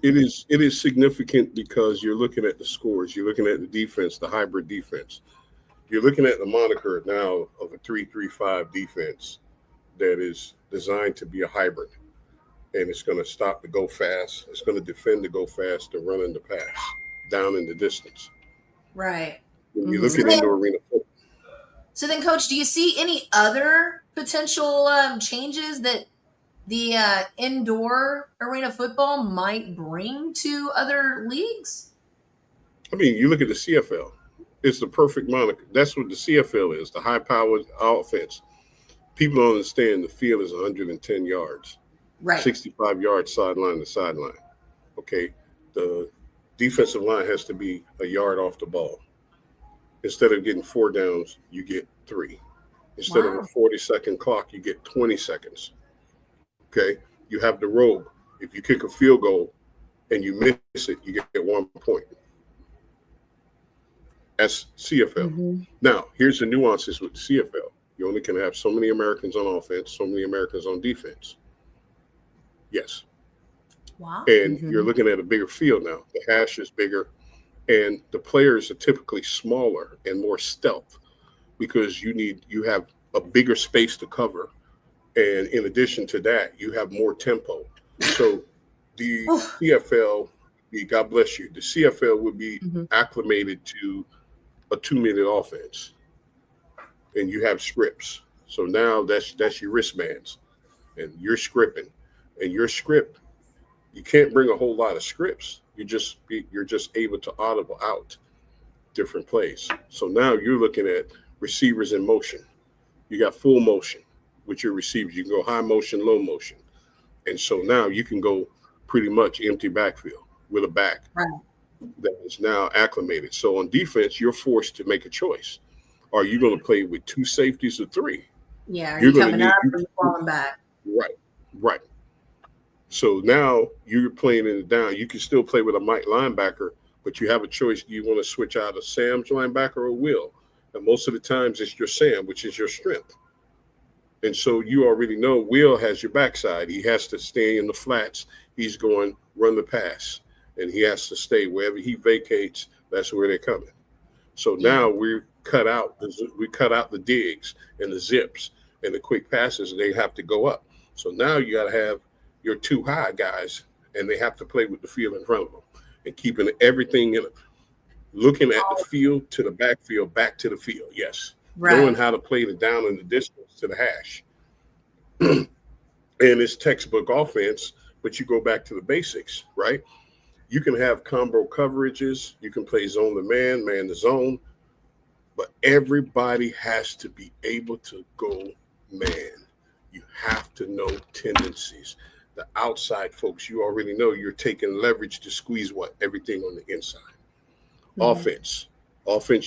It is significant because you're looking at the scores, you're looking at the defense, the hybrid defense. You're looking at the moniker now of a 3-3-5 defense that is designed to be a hybrid. And it's going to stop the go fast. It's going to defend the go fast, the run and the pass down in the distance. Right. When you look at indoor arena football. So then, Coach, do you see any other potential changes that the indoor arena football might bring to other leagues? I mean, you look at the CFL. It's the perfect moniker. That's what the CFL is, the high-powered offense. People don't understand the field is 110 yards, Right. 65 yards sideline to sideline. Okay, the defensive line has to be a yard off the ball. Instead of getting 4 downs, you get 3. Instead of a 40-second clock, you get 20 seconds. Okay, you have the rogue. If you kick a field goal and you miss it, you get 1 point. That's CFL. Mm-hmm. Now, here's the nuances with the CFL. You only can have so many Americans on offense, so many Americans on defense. Yes. Wow. And you're looking at a bigger field now. The hash is bigger, and the players are typically smaller and more stealth because you have a bigger space to cover. And in addition to that, you have more tempo. So the CFL, God bless you, the CFL would be acclimated to a 2-minute offense. And you have scripts. So now that's your wristbands. And you're scripting. And your script, you can't bring a whole lot of scripts. You're just able to audible out different plays. So now you're looking at receivers in motion. You got full motion with your receivers. You can go high motion, low motion. And so now you can go pretty much empty backfield with a back that is now acclimated. So on defense, you're forced to make a choice. Are you going to play with 2 safeties or 3? Yeah, you're coming up or you're falling back. Right. So now you're playing in the down. You can still play with a Mike linebacker, but you have a choice. Do you want to switch out of Sam's linebacker or Will? And most of the times it's your Sam, which is your strength. And so you already know Will has your backside. He has to stay in the flats. He's going run the pass, and he has to stay wherever he vacates. That's where they're coming. So now we cut out the digs and the zips and the quick passes, and they have to go up. So now you got to have your 2 high guys, and they have to play with the field in front of them and keeping everything in it. Looking at the field to the backfield, back to the field. Yes. Right. Knowing how to play the down and the distance to the hash. And it's textbook offense, but you go back to the basics, right? You can have combo coverages. You can play zone to man, man to zone. But everybody has to be able to go man. You have to know tendencies. The outside folks, you already know you're taking leverage to squeeze everything on the inside. Offense,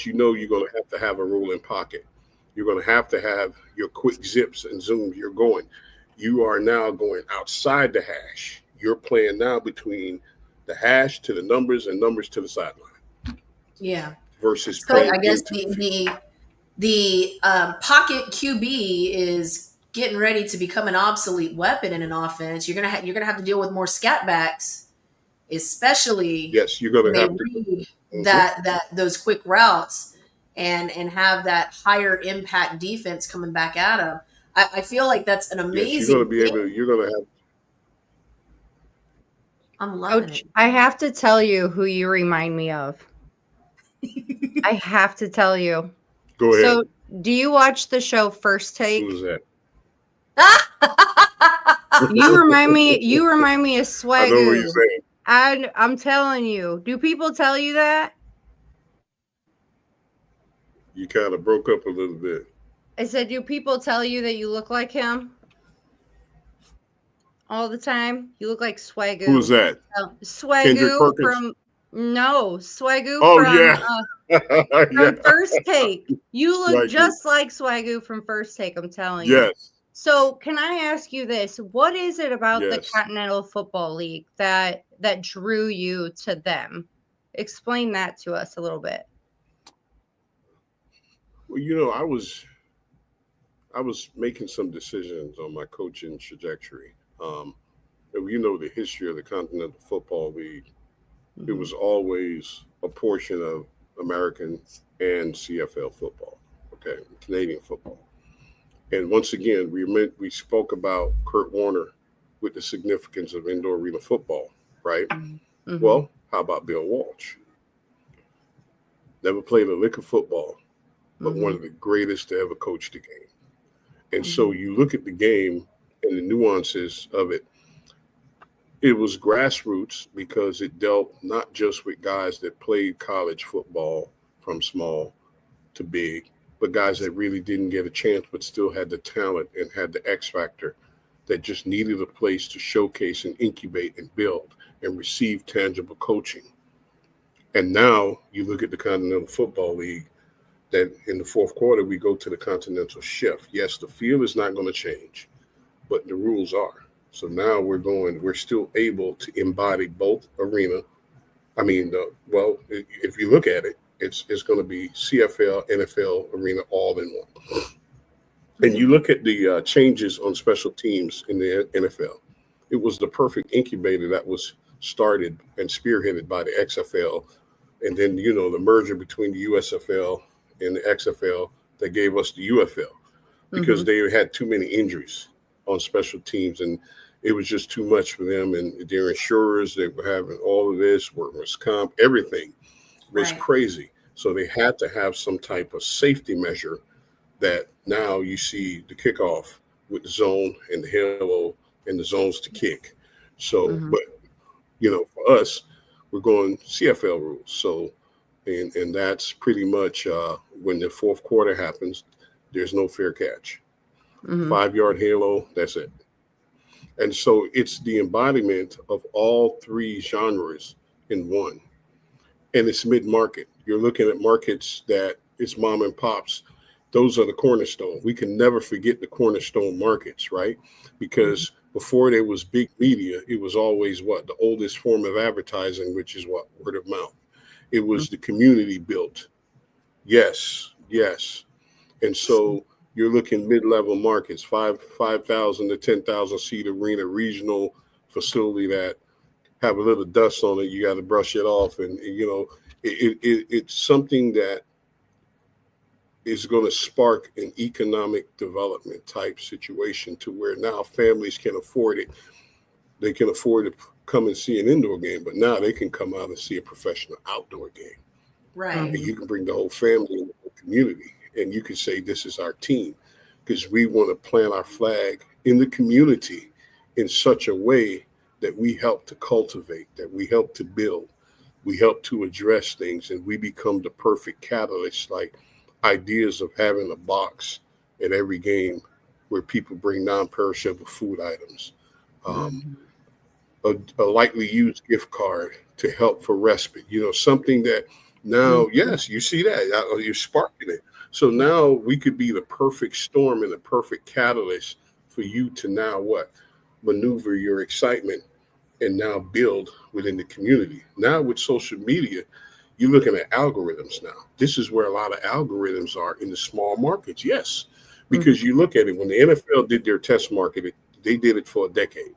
you know you're going to have a rolling pocket. You're going to have your quick zips and zooms. You are now going outside the hash. You're playing now between the hash to the numbers and numbers to the sideline. Yeah. Versus so I guess the pocket QB is getting ready to become an obsolete weapon in an offense. You're gonna have to deal with more scat backs, especially you're gonna have to read that those quick routes and have that higher impact defense coming back at them. I feel like that's an amazing. You're gonna have. I'm loving it. I have to tell you who you remind me of. I have to tell you. Go ahead. So, do you watch the show First Take? Who's that? You remind me of Swagoo. I know what you're saying. And I'm telling you, do people tell you that? You kind of broke up a little bit. I said, do people tell you that you look like him? All the time? You look like Swagoo. Who's that? Swagoo from Swagoo from First Take. You look just like Swagoo from First Take, I'm telling you. Yes. So can I ask you this? What is it about the Continental Football League that drew you to them? Explain that to us a little bit. Well, I was making some decisions on my coaching trajectory. The history of the Continental Football League. It was always a portion of American and CFL football, Canadian football. And once again, we spoke about Kurt Warner with the significance of indoor arena football, right? Mm-hmm. Well, how about Bill Walsh? Never played a lick of football, but one of the greatest to ever coach the game. And so you look at the game and the nuances of it. It was grassroots because it dealt not just with guys that played college football from small to big, but guys that really didn't get a chance but still had the talent and had the X factor that just needed a place to showcase and incubate and build and receive tangible coaching. And now you look at the Continental Football League, that in the fourth quarter, we go to the continental shift. Yes, the field is not going to change, but the rules are. So now we're still able to embody both arena. I mean, if you look at it, it's going to be CFL, NFL arena all in one. And you look at the changes on special teams in the NFL. It was the perfect incubator that was started and spearheaded by the XFL. And then, the merger between the USFL and the XFL that gave us the UFL because they had too many injuries on special teams. And it was just too much for them. And their insurers, they were having all of this, workers' comp, everything was crazy. So they had to have some type of safety measure that now you see the kickoff with the zone and the halo and the zones to kick. So, but, for us, we're going CFL rules. So, and that's pretty much when the fourth quarter happens, there's no fair catch. 5-yard halo, that's it. And so it's the embodiment of all three genres in one. And it's mid-market. You're looking at markets that it's mom and pops. Those are the cornerstone. We can never forget the cornerstone markets, right? Because before there was big media, it was always the oldest form of advertising, which is word of mouth. It was the community built. Yes. And so you're looking mid-level markets, 5,000 to 10,000 seat arena, regional facility that have a little dust on it. You got to brush it off. And it's something that is going to spark an economic development type situation to where now families can afford it. They can afford to come and see an indoor game, but now they can come out and see a professional outdoor game. Right. And you can bring the whole family and the whole community, and you can say, this is our team, because we want to plant our flag in the community in such a way that we help to cultivate, that we help to build, we help to address things, and we become the perfect catalyst, like ideas of having a box at every game where people bring non-perishable food items, a lightly used gift card to help for respite, something that now, yes, you see that, you're sparking it. So now we could be the perfect storm and the perfect catalyst for you to now maneuver your excitement and now build within the community. Now with social media, you're looking at algorithms now. This is where a lot of algorithms are in the small markets. Yes, because you look at it, when the NFL did their test market, they did it for a decade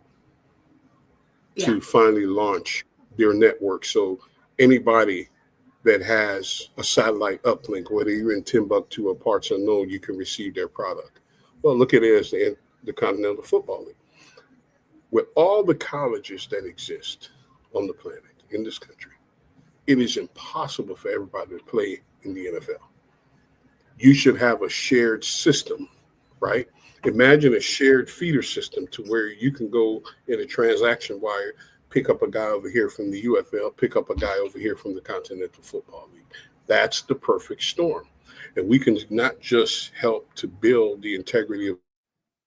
to finally launch their network. So anybody that has a satellite uplink, whether you're in Timbuktu or parts unknown, you can receive their product. Well, look at it as the Continental Football League. With all the colleges that exist on the planet, in this country, it is impossible for everybody to play in the NFL. You should have a shared system, right? Imagine a shared feeder system to where you can go in a transaction wire, pick up a guy over here from the UFL, pick up a guy over here from the Continental Football League. That's the perfect storm. And we can not just help to build the integrity of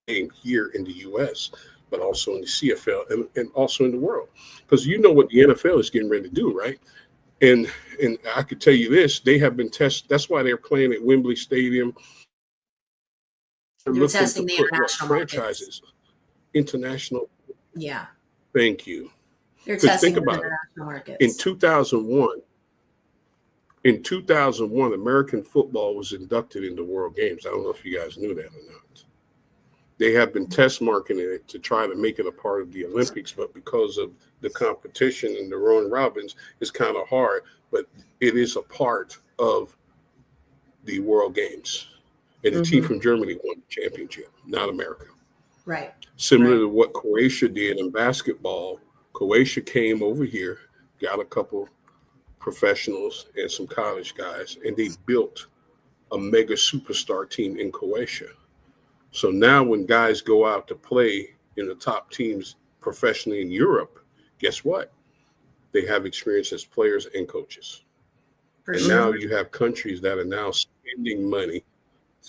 the game here in the U.S., but also in the CFL and also in the world. Because you know what the NFL is getting ready to do, right? And I could tell you this, they have been tested. That's why they're playing at Wembley Stadium. They're testing the international franchises. International. Yeah. Thank you. They're testing think about international markets. In 2001, American football was inducted into World Games. I don't know if you guys knew that or not. They have been test marketing it to try to make it a part of the Olympics, but because of the competition and the Rowan Robins, it's kind of hard. But it is a part of the World Games. And the team from Germany won the championship, not America. Right. Similar to what Croatia did in basketball. Croatia came over here, got a couple professionals and some college guys, and they built a mega superstar team in Croatia. So now when guys go out to play in the top teams professionally in Europe, guess what? They have experience as players and coaches. For And sure. now you have countries that are now spending money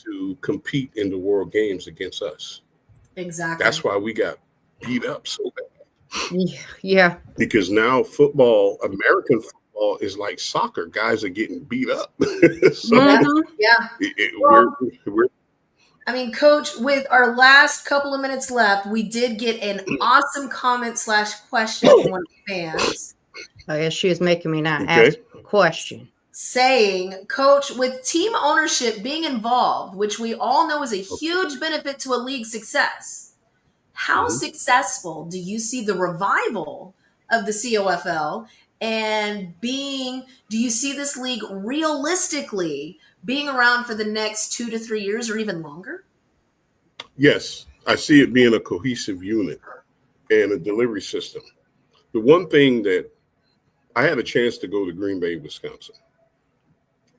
to compete in the world games against us. Exactly. That's why we got beat up so bad. Yeah. Because now football, American football, is like soccer. Guys are getting beat up. So Yeah. we're I mean, Coach, with our last couple of minutes left, we did get an awesome comment / question from one of the fans I guess she was making me not okay. ask a question. saying, Coach, with team ownership being involved, which we all know is a huge benefit to a league's success, how successful do you see the revival of the COFL and do you see this league realistically being around for the next 2 to 3 years or even longer? Yes, I see it being a cohesive unit and a delivery system. The one thing that I had a chance to go to Green Bay, Wisconsin,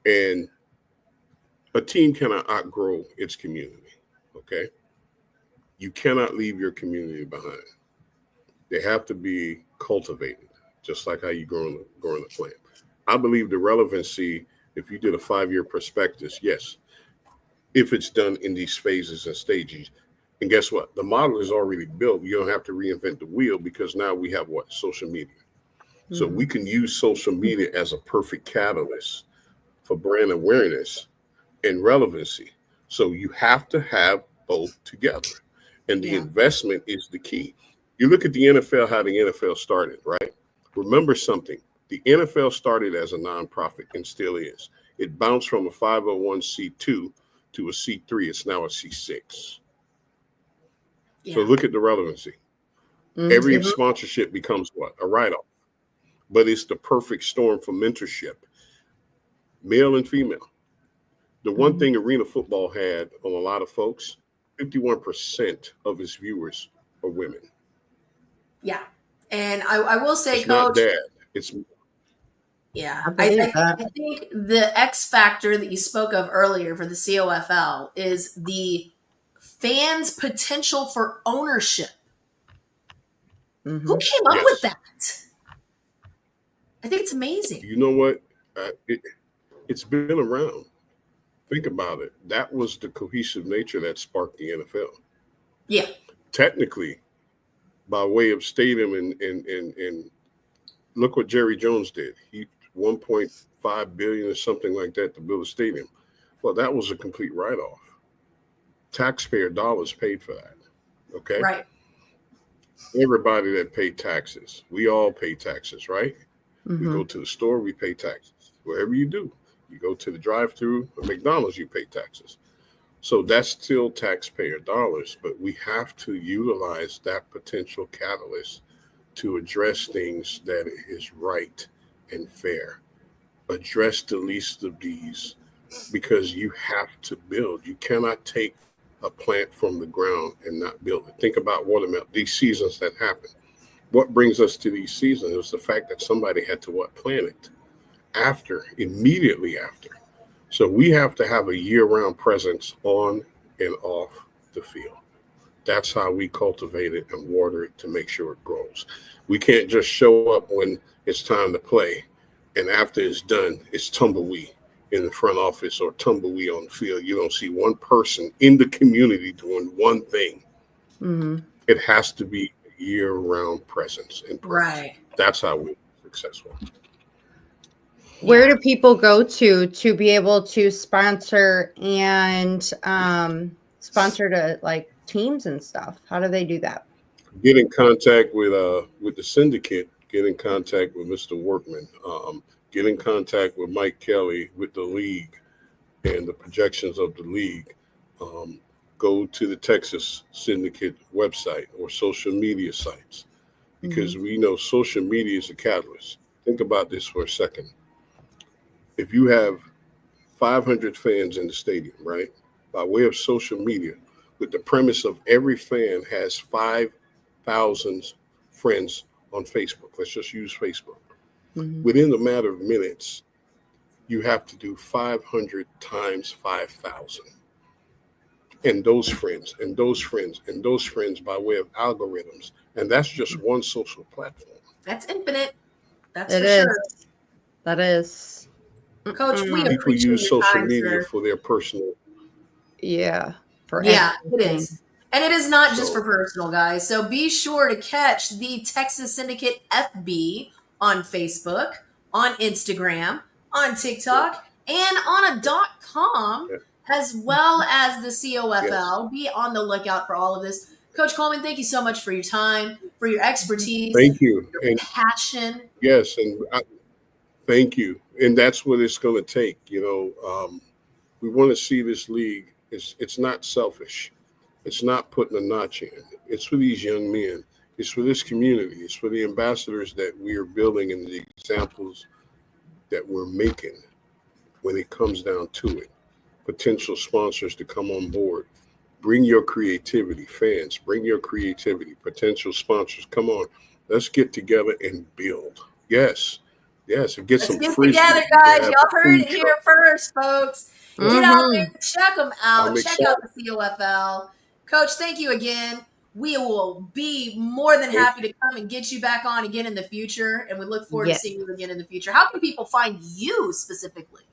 and a team cannot outgrow its community. Okay. You cannot leave your community behind. They have to be cultivated, just like how you grow in a plant. I believe the relevancy, if you did a 5-year prospectus, yes, if it's done in these phases and stages. And guess what? The model is already built. You don't have to reinvent the wheel because now we have what? Social media. So we can use social media as a perfect catalyst for brand awareness and relevancy. So you have to have both together. And the investment is the key. You look at the NFL, how the NFL started, right? Remember something. The NFL started as a nonprofit and still is. It bounced from a 501c2 to a C3. It's now a C6. So look at the relevancy. Every sponsorship becomes what? A write-off. But it's the perfect storm for mentorship, male and female. The one thing arena football had on a lot of folks, 51% of its viewers are women. Yeah. And I will say, It's Coach, not dad. It's I think the X factor that you spoke of earlier for the COFL is the fans' potential for ownership. Who came up with that? I think it's amazing. You know what? It's been around. Think about it. That was the cohesive nature that sparked the NFL. Yeah. Technically, by way of stadium and look what Jerry Jones did. He $1.5 billion or something like that to build a stadium. Well, that was a complete write-off. Taxpayer dollars paid for that. Okay. Right. Everybody that paid taxes. We all pay taxes, right? We go to the store, we pay taxes. Wherever you do. You go to the drive-through at McDonald's, you pay taxes. So that's still taxpayer dollars, but we have to utilize that potential catalyst to address things that is right and fair. Address the least of these because you have to build. You cannot take a plant from the ground and not build it. Think about watermelon, these seasons that happen. What brings us to these seasons is the fact that somebody had to plant it immediately after. So we have to have a year-round presence on and off the field. That's how we cultivate it and water it to make sure it grows. We can't just show up when it's time to play, and after it's done, it's tumbleweed in the front office or tumbleweed on the field. You don't see one person in the community doing one thing. It has to be a year-round presence. Right. That's how we're successful. Where do people go to be able to sponsor and sponsor to like teams and stuff? How do they do that? Get in contact with the syndicate. Get in contact with Mr. Workman. Get in contact with Mike Kelly with the league and the projections of the league. Go to the Texas Syndicate website or social media sites because we know social media is a catalyst. Think about this for a second. If you have 500 fans in the stadium, right, by way of social media, with the premise of every fan has 5,000 friends on Facebook. Let's just use Facebook. Within a matter of minutes, you have to do 500 times 5,000. and those friends and those friends and those friends by way of algorithms. And that's just one social platform. That's infinite. That's It for is. sure. That is. Coach, we People appreciate use your social time, media sir. for their personal. Yeah. For Yeah, it everything. is. And it is not just So for personal, guys. So be sure to catch the Texas Syndicate FB on Facebook, on Instagram, on TikTok, and on a .com, yeah, as well as the yes, COFL. Be on the lookout for all of this. Coach Coleman, thank you so much for your time, for your expertise, thank you, your and passion. yes, thank you. And that's what it's going to take. We want to see this league. It's not selfish. It's not putting a notch in. It's for these young men. It's for this community. It's for the ambassadors that we are building and the examples that we're making when it comes down to it. Potential sponsors to come on board. Bring your creativity, fans. Bring your creativity. Potential sponsors, come on. Let's get together and build. Yes, yes, and get Let's some get frisbees. together, We can guys. have Y'all a heard food it here truck. first, folks. Get Yes, out Mm-hmm. there, check them I'm out. Check out excited. the COFL. Coach, thank you again. We will be more than Thank happy to come and get you back on again in the future. And we look forward to Yes. seeing you again in the future. How can people find you specifically?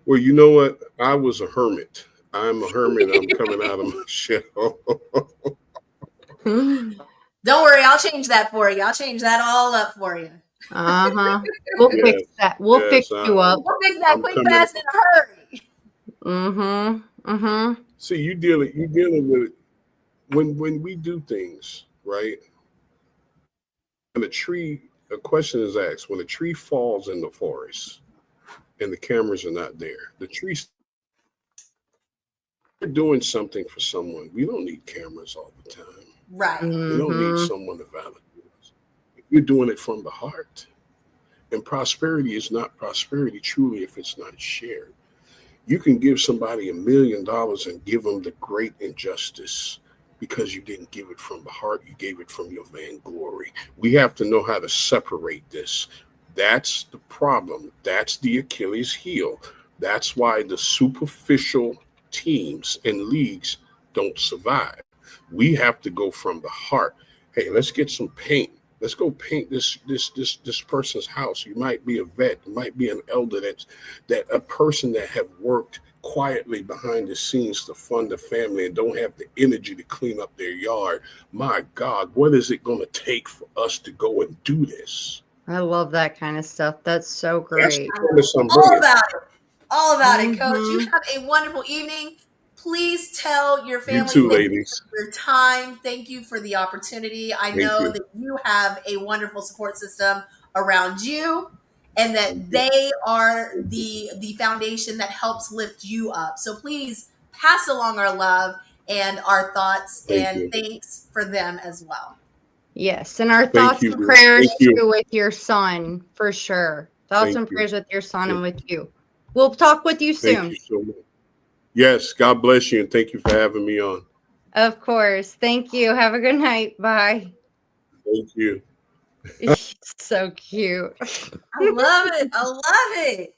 Well, you know what? I was a hermit. I'm a hermit. I'm coming out of my shell. Don't worry, I'll change that for you. I'll change that all up for you. Uh-huh. We'll fix Yes, that. We'll yes. fix you up. We'll fix that I'm quick, coming. fast, in a hurry. Mm-hmm. Mm-hmm. See, you dealing with when we do things right. When a question is asked. When a tree falls in the forest and the cameras are not there, the tree's doing something for someone. We don't need cameras all the time. Right. We don't need Mm-hmm. someone to validate us. You're doing it from the heart. And prosperity is not prosperity truly if it's not shared. You can give somebody $1 million and give them the great injustice because you didn't give it from the heart. You gave it from your vainglory. We have to know how to separate this. That's the problem. That's the Achilles heel. That's why the superficial teams and leagues don't survive. We have to go from the heart. Hey, let's get some paint. Let's go paint this person's house. You might be a vet, you might be an elder that a person that have worked quietly behind the scenes to fund the family and don't have the energy to clean up their yard. My God, what is it going to take for us to go and do this? I love that kind of stuff. That's so That's great. the premise I'm All bringing. about it. All about it, Coach. You Mm-hmm. have a wonderful evening. Please tell your You family too, thank you ladies. for your time. Thank you for the opportunity. I Thank know you. that you have a wonderful support system around you and Thank that you. they are Thank you. the foundation that helps lift you up. So please pass along our love and our thoughts Thank and you. thanks for them as well. Yes. And our Thank thoughts you. and Thank prayers you. too with your son, for sure. Thoughts Thank and you. prayers with your son and Thank with you. We'll talk with you thank you soon. so much. Yes, God bless you and thank you for having me on. Of course. Thank you. Have a good night. Bye. Thank you. He's so cute. I love it. I love it.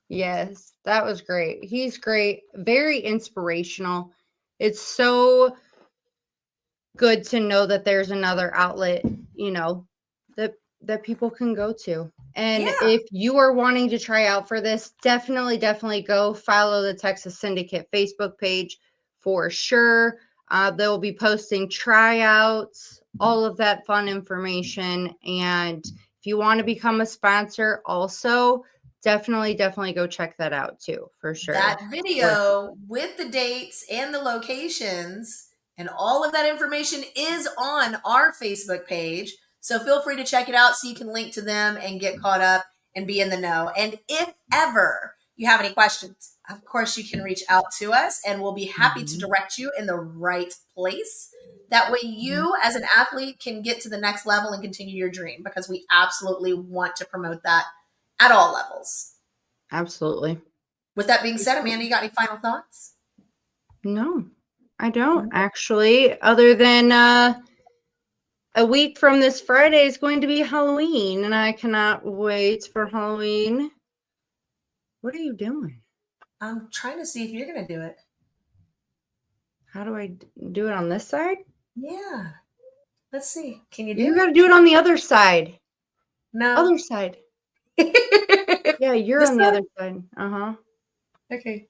Yes, that was great. He's great. Very inspirational. It's so good to know that there's another outlet, that people can go to. And Yeah. if you are wanting to try out for this, definitely go follow the Texas Syndicate Facebook page for sure. They'll be posting tryouts, all of that fun information. And if you want to become a sponsor, also definitely go check that out too, for sure. That Worth it. video with the dates and the locations and all of that information is on our Facebook page. So feel free to check it out so you can link to them and get caught up and be in the know. And if ever you have any questions, of course, you can reach out to us and we'll be happy to direct you in the right place. That way, you as an athlete can get to the next level and continue your dream because we absolutely want to promote that at all levels. Absolutely. With that being said, Amanda, you got any final thoughts? No, I don't actually, other than a week from this Friday is going to be Halloween, and I cannot wait for Halloween. What are you doing? I'm trying to see if you're going to do it. How do I do it on this side? Yeah. Let's see. Can you do You it? got to do it on the other side. No. Other side. Yeah, you're This on the side? other side. Uh-huh. Okay.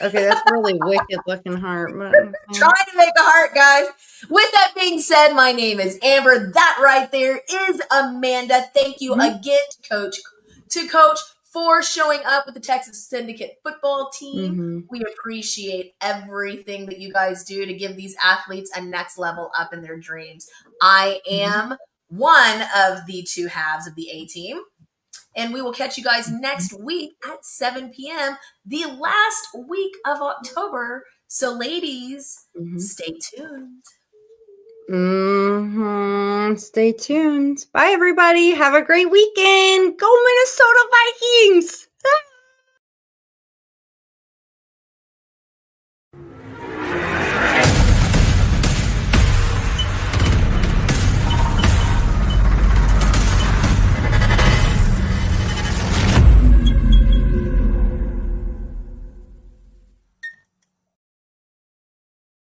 Okay, that's really wicked looking heart. But, Trying to make a heart, guys. With that being said, my name is Amber. That right there is Amanda. Thank you again to Coach for showing up with the Texas Syndicate football team. We appreciate everything that you guys do to give these athletes a next level up in their dreams. I am one of the two halves of the ATeam. And we will catch you guys next week at 7 p.m., the last week of October. So, ladies, stay tuned. Stay tuned. Bye, everybody. Have a great weekend. Go Minnesota!